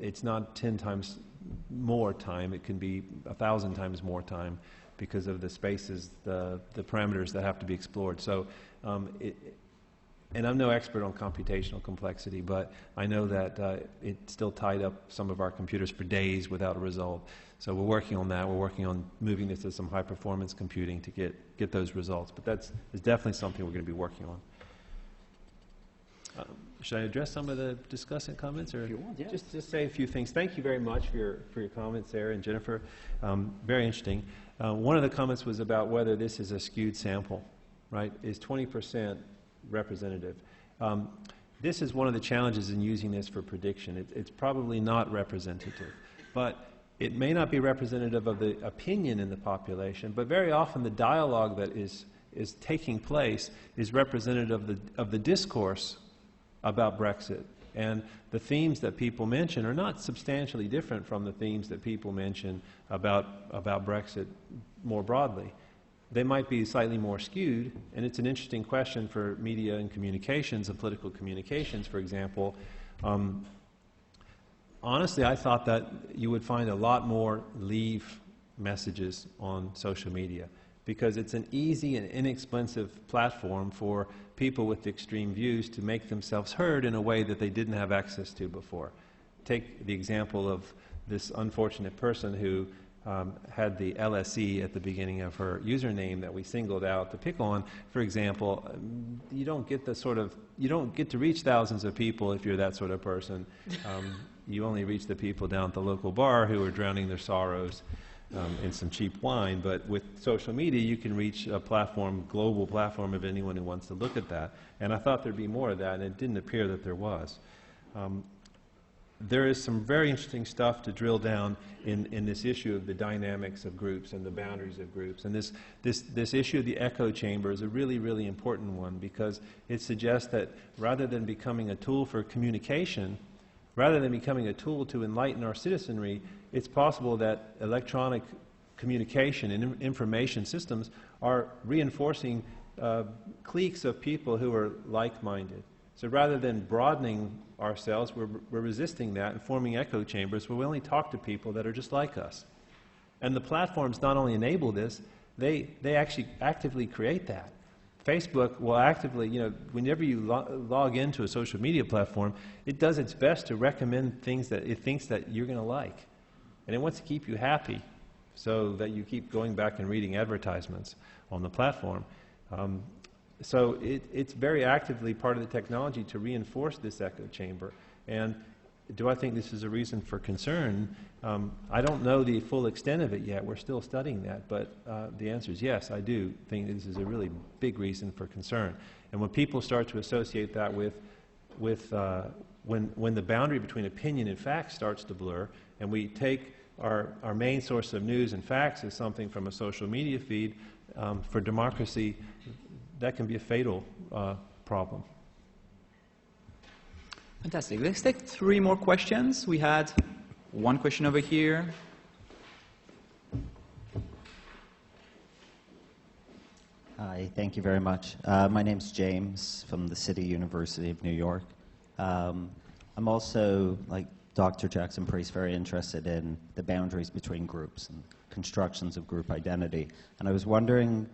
it's not 10 times more time, it can be 1,000 times more time because of the spaces, the parameters that have to be explored. So, and I'm no expert on computational complexity, but I know that it still tied up some of our computers for days without a result. So we're working on that. We're working on moving this to some high-performance computing to get those results. But that's definitely something we're going to be working on. Should I address some of the discussant comments, or if you want, yeah. Just say a few things? Thank you very much for your comments, Sarah and Jennifer. Very interesting. One of the comments was about whether this is a skewed sample, right? Is 20% representative? This is one of the challenges in using this for prediction. It's probably not representative, but it may not be representative of the opinion in the population, but very often the dialogue that is taking place is representative of the discourse about Brexit. And the themes that people mention are not substantially different from the themes that people mention about Brexit more broadly. They might be slightly more skewed, and it's an interesting question for media and communications and political communications, for example. Honestly, I thought that you would find a lot more Leave messages on social media, because it's an easy and inexpensive platform for people with extreme views to make themselves heard in a way that they didn't have access to before. take the example of this unfortunate person who had the LSE at the beginning of her username that we singled out to pick on. For example, you don't get to reach thousands of people if you're that sort of person. You only reach the people down at the local bar who are drowning their sorrows in some cheap wine. But with social media, you can reach a platform, global platform, of anyone who wants to look at that. And I thought there'd be more of that, and it didn't appear that there was. There is some very interesting stuff to drill down in this issue of the dynamics of groups and the boundaries of groups. And this issue of the echo chamber is a really, really important one, because it suggests that rather than becoming a tool for communication, rather than becoming a tool to enlighten our citizenry, it's possible that electronic communication and information systems are reinforcing cliques of people who are like-minded. So rather than broadening ourselves, we're resisting that and forming echo chambers where we only talk to people that are just like us. And the platforms not only enable this, they actually actively create that. Facebook will actively, whenever you log into a social media platform, it does its best to recommend things that it thinks that you're going to like. And it wants to keep you happy so that you keep going back and reading advertisements on the platform. So it's very actively part of the technology to reinforce this echo chamber. And do I think this is a reason for concern? I don't know the full extent of it yet. We're still studying that. But the answer is yes, I do think this is a really big reason for concern. And when people start to associate that with when the boundary between opinion and facts starts to blur, and we take our main source of news and facts as something from a social media feed, for democracy, that can be a fatal problem. Fantastic. Let's take 3 more questions. We had one question over here. Hi, thank you very much. My name's James from the City University of New York. I'm also, like Dr. Jackson Preece, very interested in the boundaries between groups and constructions of group identity. And I was wondering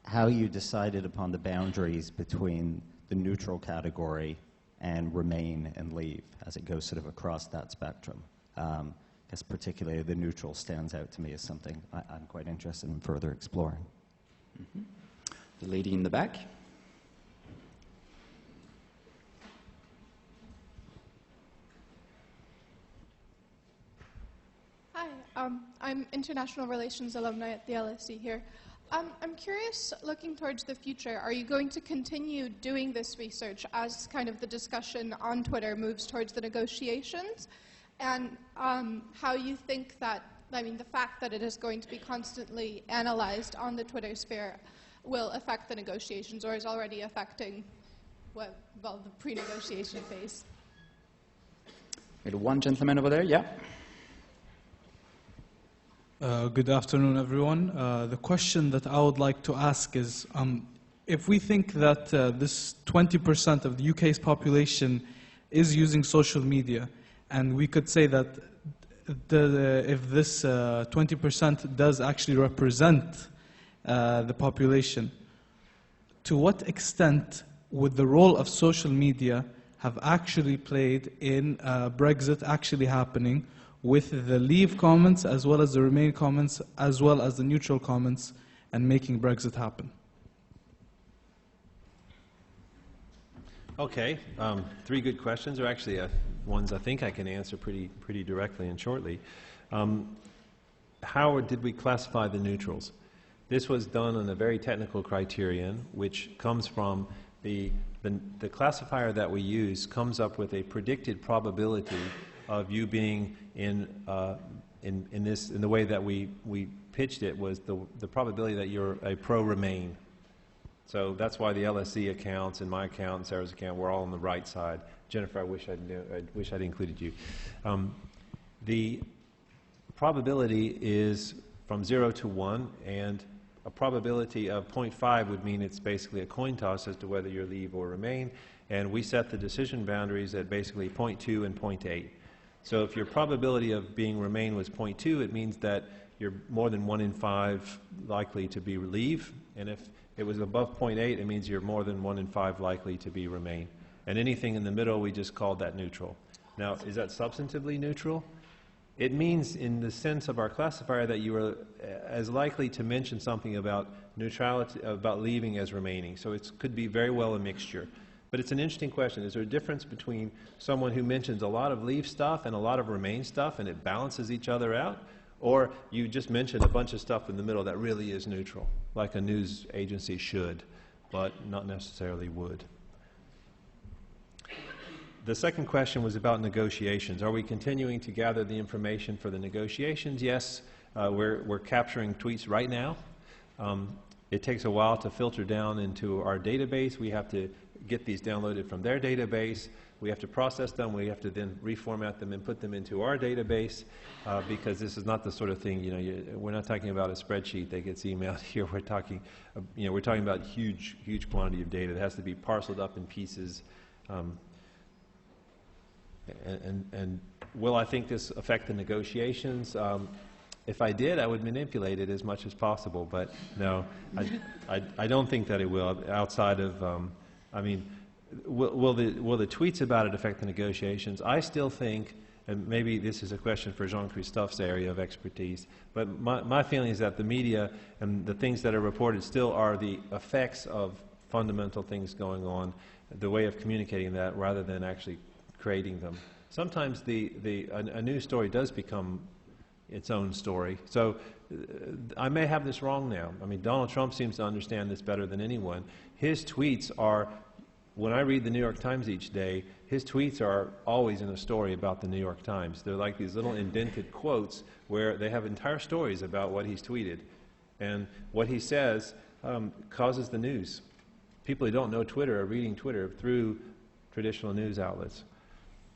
how you decided upon the boundaries between the neutral category and remain and leave as it goes sort of across that spectrum. I guess particularly the neutral stands out to me as something I'm quite interested in further exploring. Mm-hmm. The lady in the back. Hi, I'm International Relations alumni at the LSE here. I'm curious, looking towards the future, are you going to continue doing this research as kind of the discussion on Twitter moves towards the negotiations? And how you think that, the fact that it is going to be constantly analyzed on the Twitter sphere will affect the negotiations, or is already affecting, the pre-negotiation phase? We had one gentleman over there, yeah. Good afternoon, everyone. The question that I would like to ask is, if we think that this 20% of the UK's population is using social media, and we could say that if this 20% does actually represent the population, to what extent would the role of social media have actually played in Brexit actually happening, with the leave comments as well as the remain comments as well as the neutral comments, and making Brexit happen? Okay, 3 good questions, or actually ones I think I can answer pretty directly and shortly. How did we classify the neutrals? This was done on a very technical criterion, which comes from the classifier that we use comes up with a predicted probability of you being in the way that we pitched it was the probability that you're a pro-Remain. So that's why the LSE accounts and my account and Sarah's account were all on the right side. Jennifer, I wish I'd included you. The probability is from 0 to 1, and a probability of 0.5 would mean it's basically a coin toss as to whether you leave or remain. And we set the decision boundaries at basically 0.2 and 0.8. So if your probability of being remain was 0.2, it means that you're more than 1 in 5 likely to be leave. And if it was above 0.8, it means you're more than 1 in 5 likely to be remain. And anything in the middle, we just called that neutral. Now, is that substantively neutral? It means, in the sense of our classifier, that you are as likely to mention something about neutrality, about leaving as remaining. So it could be very well a mixture. But it's an interesting question. Is there a difference between someone who mentions a lot of leave stuff and a lot of remain stuff and it balances each other out? Or you just mention a bunch of stuff in the middle that really is neutral, like a news agency should, but not necessarily would. The second question was about negotiations. Are we continuing to gather the information for the negotiations? Yes, we're capturing tweets right now. It takes a while to filter down into our database. We have to get these downloaded from their database. We have to process them. We have to then reformat them and put them into our database because this is not the sort of thing, we're not talking about a spreadsheet that gets emailed here. We're talking, we're talking about huge quantity of data that has to be parceled up in pieces. And will I think this affect the negotiations? If I did, I would manipulate it as much as possible. But no, I don't think that it will. Outside of, will the tweets about it affect the negotiations? I still think, and maybe this is a question for Jean-Christophe's area of expertise, but my feeling is that the media and the things that are reported still are the effects of fundamental things going on, the way of communicating that rather than actually creating them. Sometimes a news story does become its own story. So I may have this wrong now. Donald Trump seems to understand this better than anyone. His tweets are, when I read the New York Times each day, his tweets are always in a story about the New York Times. They're like these little indented quotes where they have entire stories about what he's tweeted. And what he says causes the news. People who don't know Twitter are reading Twitter through traditional news outlets.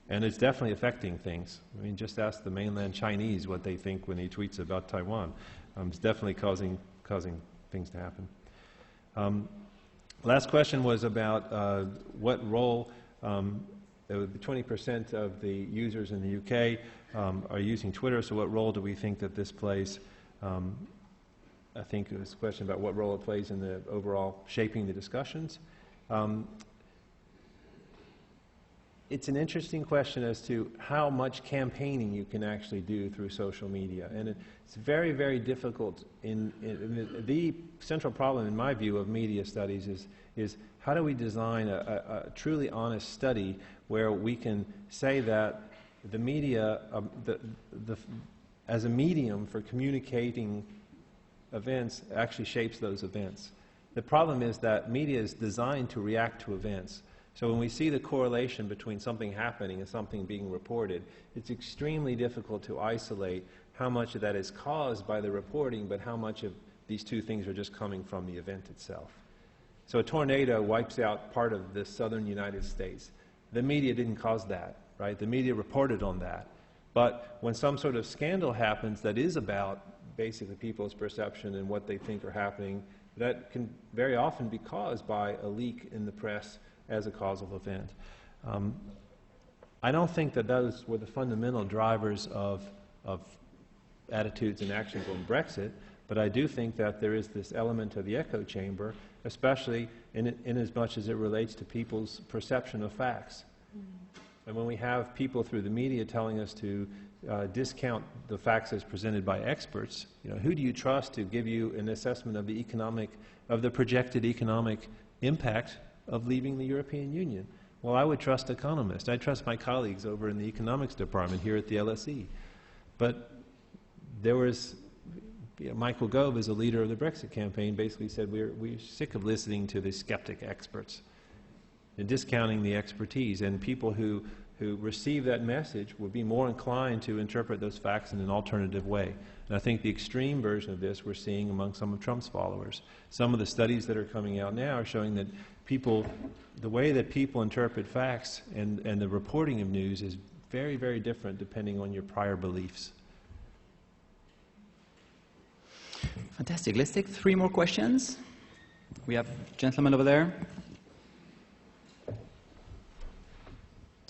And it's definitely affecting things. Just ask the mainland Chinese what they think when he tweets about Taiwan. It's definitely causing things to happen. Last question was about what role the 20% of the users in the UK are using Twitter, so what role do we think that this plays? I think it was a question about what role it plays in the overall shaping the discussions. It's an interesting question as to how much campaigning you can actually do through social media. And it's very, very difficult. The central problem, in my view, of media studies is how do we design a truly honest study where we can say that the media, as a medium for communicating events, actually shapes those events. The problem is that media is designed to react to events. So when we see the correlation between something happening and something being reported, it's extremely difficult to isolate how much of that is caused by the reporting, but how much of these two things are just coming from the event itself. So a tornado wipes out part of the southern United States. The media didn't cause that, right? The media reported on that. But when some sort of scandal happens that is about basically people's perception and what they think are happening, that can very often be caused by a leak in the press as a causal event. I don't think that those were the fundamental drivers of attitudes and actions on Brexit, but I do think that there is this element of the echo chamber, especially in as much as it relates to people's perception of facts. And when we have people through the media telling us to discount the facts as presented by experts, who do you trust to give you an assessment of the projected economic impact of leaving the European Union? Well, I would trust economists. I trust my colleagues over in the economics department here at the LSE. But there was, Michael Gove, as a leader of the Brexit campaign, basically said we're sick of listening to the skeptic experts and discounting the expertise. And people who receive that message would be more inclined to interpret those facts in an alternative way. And I think the extreme version of this we're seeing among some of Trump's followers. Some of the studies that are coming out now are showing that the way that people interpret facts and the reporting of news is very, very different depending on your prior beliefs. Fantastic. Let's take 3 more questions. We have a gentleman over there.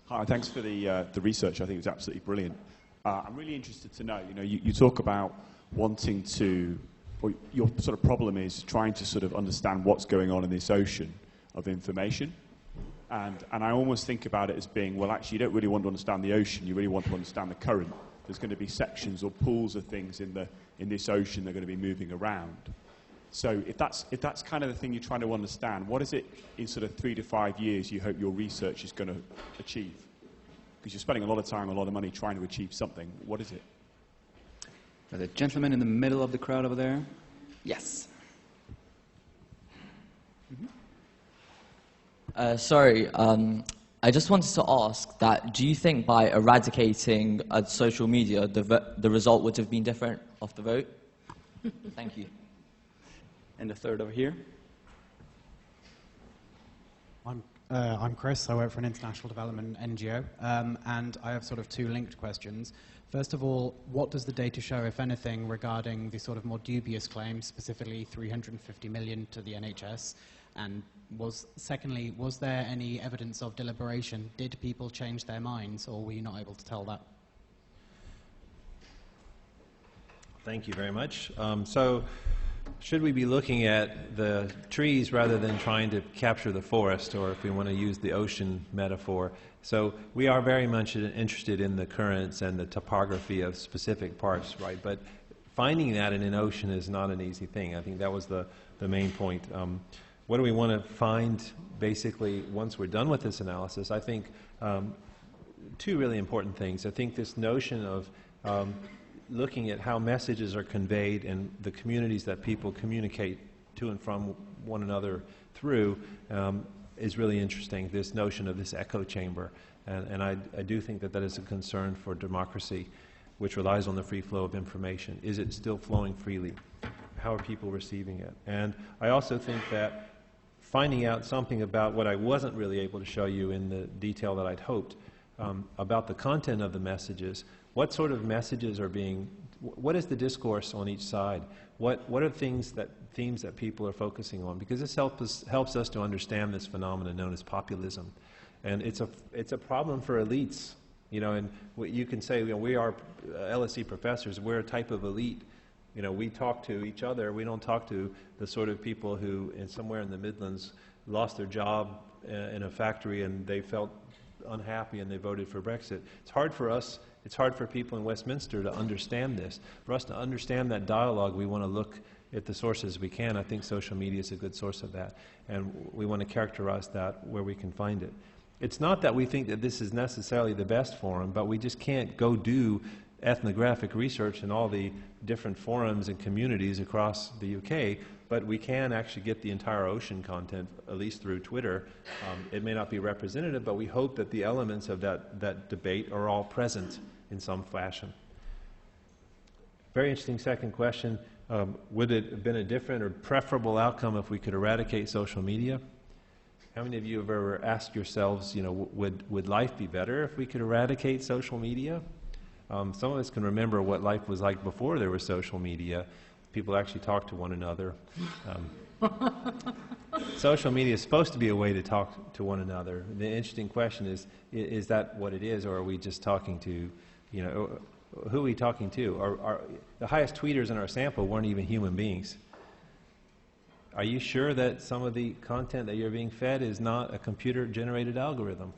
Hi, thanks for the research. I think it was absolutely brilliant. I'm really interested to know, you talk about wanting to, or your sort of problem is trying to sort of understand what's going on in this ocean of information. And I almost think about it as being, well, actually, you don't really want to understand the ocean. You really want to understand the current. There's going to be sections or pools of things in this ocean that are going to be moving around. So if that's kind of the thing you're trying to understand, what is it in sort of 3 to 5 years you hope your research is going to achieve? Because you're spending a lot of time, a lot of money trying to achieve something. What is it? The gentleman in the middle of the crowd over there. Yes. Sorry, I just wanted to ask that, do you think by eradicating social media, the result would have been different of the vote? Thank you. And the third over here. I'm Chris. I work for an international development NGO, and I have sort of 2 linked questions. First of all, what does the data show, if anything, regarding the sort of more dubious claims, specifically 350 million to the NHS? And secondly, was there any evidence of deliberation? Did people change their minds, or were you not able to tell that? Thank you very much. So, should we be looking at the trees rather than trying to capture the forest, or if we want to use the ocean metaphor? So we are very much interested in the currents and the topography of specific parts, right? But finding that in an ocean is not an easy thing. I think that was the main point. What do we want to find, basically, once we're done with this analysis? I think 2 really important things. I think this notion of looking at how messages are conveyed and the communities that people communicate to and from one another through is really interesting, this notion of this echo chamber. And I do think that that is a concern for democracy, which relies on the free flow of information. Is it still flowing freely? How are people receiving it? And I also think that finding out something about what I wasn't really able to show you in the detail that I'd hoped, about the content of the messages, what sort of messages are being, what is the discourse on each side? What are themes that people are focusing on? Because this helps us to understand this phenomenon known as populism. And it's a problem for elites, you know, and you can say, you know, we are LSE professors, we're a type of elite. You know, we talk to each other, we don't talk to the sort of people who, somewhere in the Midlands, lost their job in a factory and they felt unhappy and they voted for Brexit. It's hard for us, it's hard for people in Westminster to understand this. For us to understand that dialogue, we want to look at the sources we can. I think social media is a good source of that, and we want to characterize that where we can find it. It's not that we think that this is necessarily the best forum, but we just can't go do ethnographic research in all the different forums and communities across the UK, but we can actually get the entire ocean content, at least through Twitter. It may not be representative, but we hope that the elements of that debate are all present in some fashion. Very interesting second question. Would it have been a different or preferable outcome if we could eradicate social media? How many of you have ever asked yourselves, you know, would life be better if we could eradicate social media? Some of us can remember what life was like before there was social media. People actually talked to one another. Social media is supposed to be a way to talk to one another. The interesting question is that what it is, or are we just talking to, you know, who are we talking to? The highest tweeters in our sample weren't even human beings. Are you sure that some of the content that you're being fed is not a computer-generated algorithm?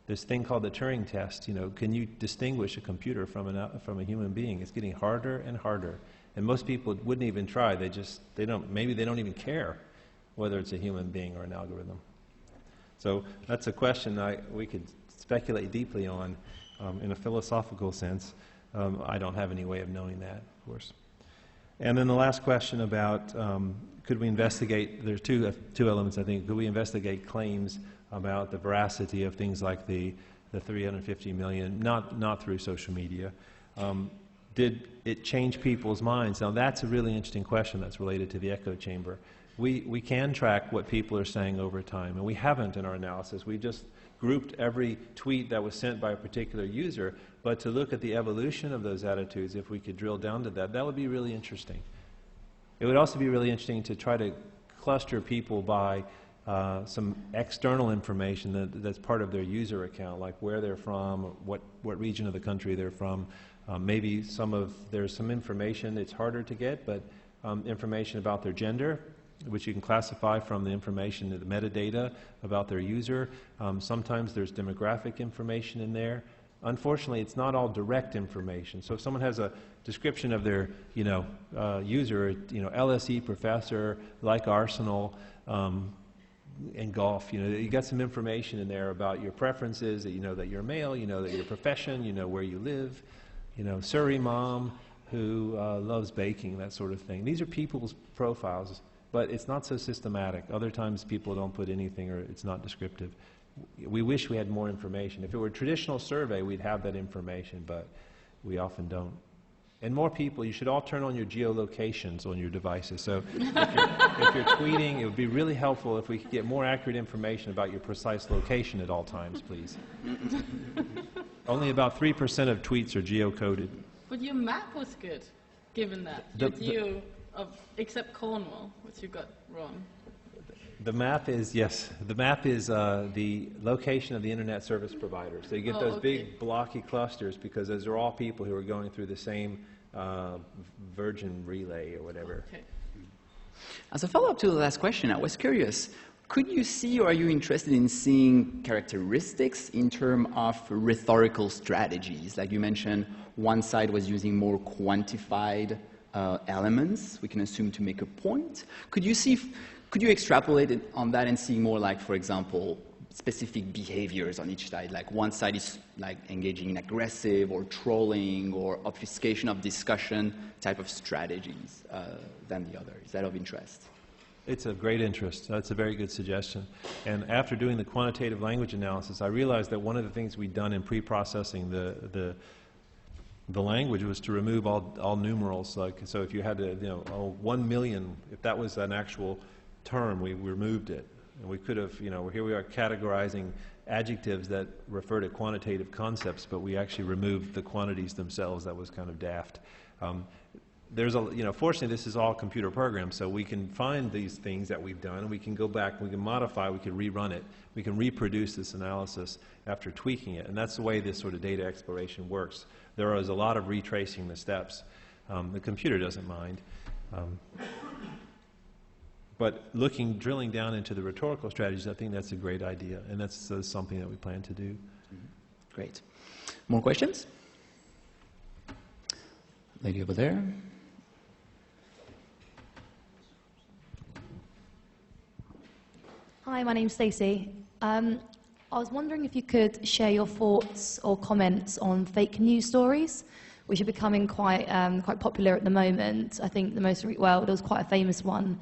This thing called the Turing test, you know, can you distinguish a computer from a human being? It's getting harder and harder. And most people wouldn't even try. Maybe they don't even care whether it's a human being or an algorithm. So that's a question we could speculate deeply on in a philosophical sense. I don't have any way of knowing that, of course. And then the last question about could we investigate, there's two elements, I think. Could we investigate claims about the veracity of things like the 350 million, not through social media? Did it change people's minds? Now that's a really interesting question that's related to the echo chamber. We can track what people are saying over time, and we haven't in our analysis. We just grouped every tweet that was sent by a particular user, but to look at the evolution of those attitudes, if we could drill down to that would be really interesting. It would also be really interesting to try to cluster people by some external information that's part of their user account, like where they're from, what region of the country they're from. Maybe there's some information it's harder to get, but information about their gender, which you can classify from the information, the metadata about their user. Sometimes there's demographic information in there. Unfortunately, it's not all direct information. So if someone has a description of their, user, LSE professor, like Arsenal, and golf, you got some information in there about your preferences, that you know that you're male, you know that your profession, you know where you live, Surrey mom who loves baking, that sort of thing. These are people's profiles, but it's not so systematic. Other times people don't put anything, or it's not descriptive. We wish we had more information. If it were a traditional survey, we'd have that information, but we often don't. And more people, you should all turn on your geolocations on your devices. So if you're tweeting, it would be really helpful if we could get more accurate information about your precise location at all times, please. Only about 3% of tweets are geocoded. But your map was good, given that. Except Cornwall, which you got wrong. The map is, yes, the map is the location of the internet service provider. So you get those big blocky clusters because those are all people who are going through the same Virgin relay or whatever. Okay. As a follow-up to the last question, I was curious, could you see, or are you interested in seeing characteristics in terms of rhetorical strategies? Like you mentioned, one side was using more quantified elements, we can assume, to make a point. Could you extrapolate it on that and see more like, for example, specific behaviors on each side? Like one side is like engaging in aggressive or trolling or obfuscation of discussion type of strategies than the other. Is that of interest? It's of great interest. That's a very good suggestion. And after doing the quantitative language analysis, I realized that one of the things we'd done in pre-processing the language was to remove all numerals. Like, so if you had to, 1 million, if that was an actual term, we removed it. And we could have, here we are categorizing adjectives that refer to quantitative concepts, but we actually removed the quantities themselves. That was kind of daft. Fortunately, this is all computer programs, so we can find these things that we've done, and we can go back, we can modify, we can rerun it, we can reproduce this analysis after tweaking it, and that's the way this sort of data exploration works. There is a lot of retracing the steps. The computer doesn't mind. But drilling down into the rhetorical strategies, I think that's a great idea, and that's something that we plan to do. Great. More questions? Lady over there. Hi, my name's Stacey. I was wondering if you could share your thoughts or comments on fake news stories, which are becoming quite popular at the moment. I think there was quite a famous one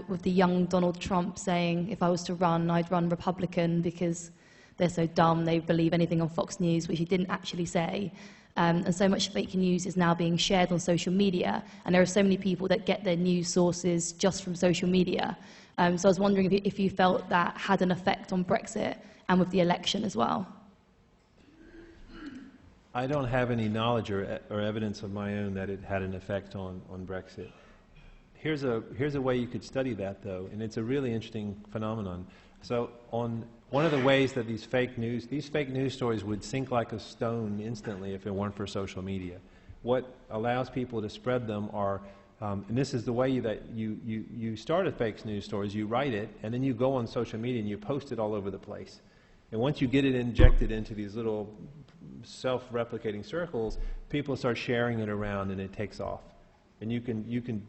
with the young Donald Trump saying, if I was to run, I'd run Republican because they're so dumb, they believe anything on Fox News, which he didn't actually say. And so much fake news is now being shared on social media, and there are so many people that get their news sources just from social media. So I was wondering if you felt that had an effect on Brexit and with the election as well. I don't have any knowledge or evidence of my own that it had an effect on Brexit. Here's a way you could study that, though, and it's a really interesting phenomenon. So one of the ways that these fake news stories would sink like a stone instantly if it weren't for social media. What allows people to spread them are, and this is the way that you start a fake news stories, you write it, and then you go on social media and you post it all over the place. And once you get it injected into these little self-replicating circles, people start sharing it around and it takes off. And you can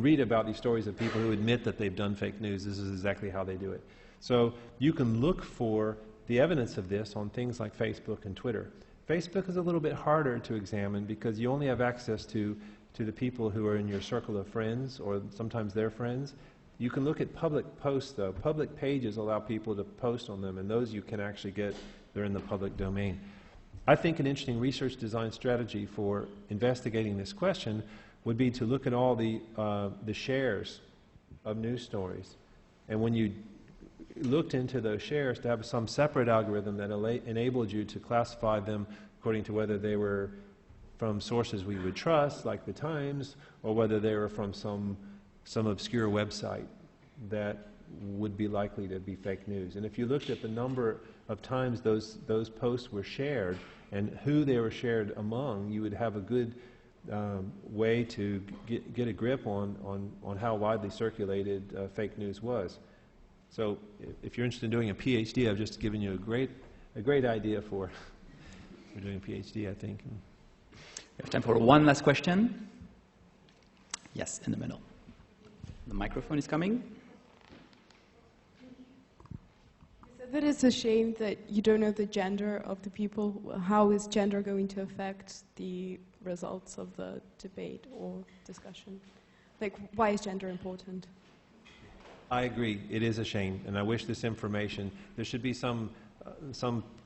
read about these stories of people who admit that they've done fake news. This is exactly how they do it. So you can look for the evidence of this on things like Facebook and Twitter. Facebook is a little bit harder to examine because you only have access to the people who are in your circle of friends or sometimes their friends. You can look at public posts, though. Public pages allow people to post on them, and those you can actually get. They're in the public domain. I think an interesting research design strategy for investigating this question would be to look at all the shares of news stories. And when you looked into those shares, to have some separate algorithm that enabled you to classify them according to whether they were from sources we would trust, like the Times, or whether they were from some obscure website that would be likely to be fake news. And if you looked at the number of times those posts were shared and who they were shared among, you would have a good way to get a grip on how widely circulated fake news was. So if you're interested in doing a PhD, I've just given you a great idea for doing a PhD, I think. We have time for one last question. Yes, in the middle. The microphone is coming. You said that it's a shame that you don't know the gender of the people. How is gender going to affect the results of the debate or discussion? Like, why is gender important? I agree. It is a shame, and I wish this information, there should be some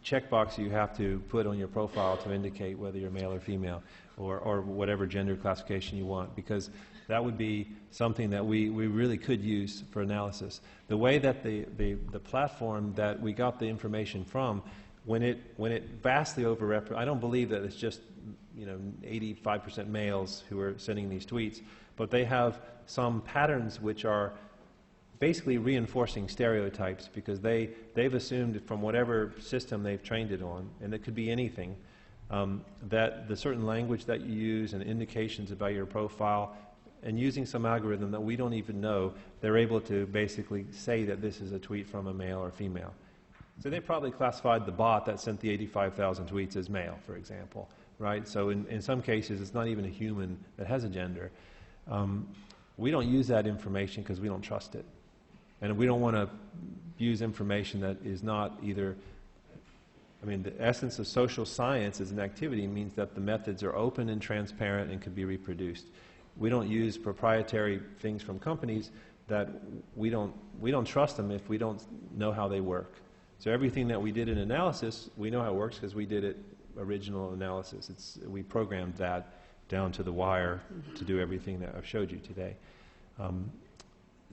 checkbox you have to put on your profile to indicate whether you're male or female, or whatever gender classification you want, because that would be something that we really could use for analysis. The way that the platform that we got the information from, when it vastly overrepresents, I don't believe that it's just 85% males who are sending these tweets, but they have some patterns which are basically reinforcing stereotypes, because they've assumed from whatever system they've trained it on, and it could be anything, that the certain language that you use and indications about your profile, and using some algorithm that we don't even know, they're able to basically say that this is a tweet from a male or female. So they probably classified the bot that sent the 85,000 tweets as male, for example, right? So in some cases, it's not even a human that has a gender. We don't use that information because we don't trust it. And we don't want to use information that is not either, I mean, the essence of social science as an activity means that the methods are open and transparent and can be reproduced. We don't use proprietary things from companies that we don't trust them if we don't know how they work. So everything that we did in analysis, we know how it works because we did it original analysis. We programmed that down to the wire to do everything that I've showed you today.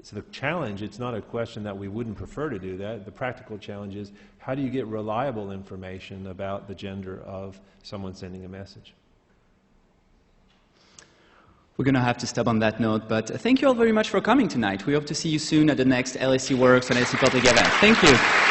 So the challenge, it's not a question that we wouldn't prefer to do that. The practical challenge is, how do you get reliable information about the gender of someone sending a message? We're going to have to stop on that note, but thank you all very much for coming tonight. We hope to see you soon at the next LSE Works and LSE Public event. Thank you.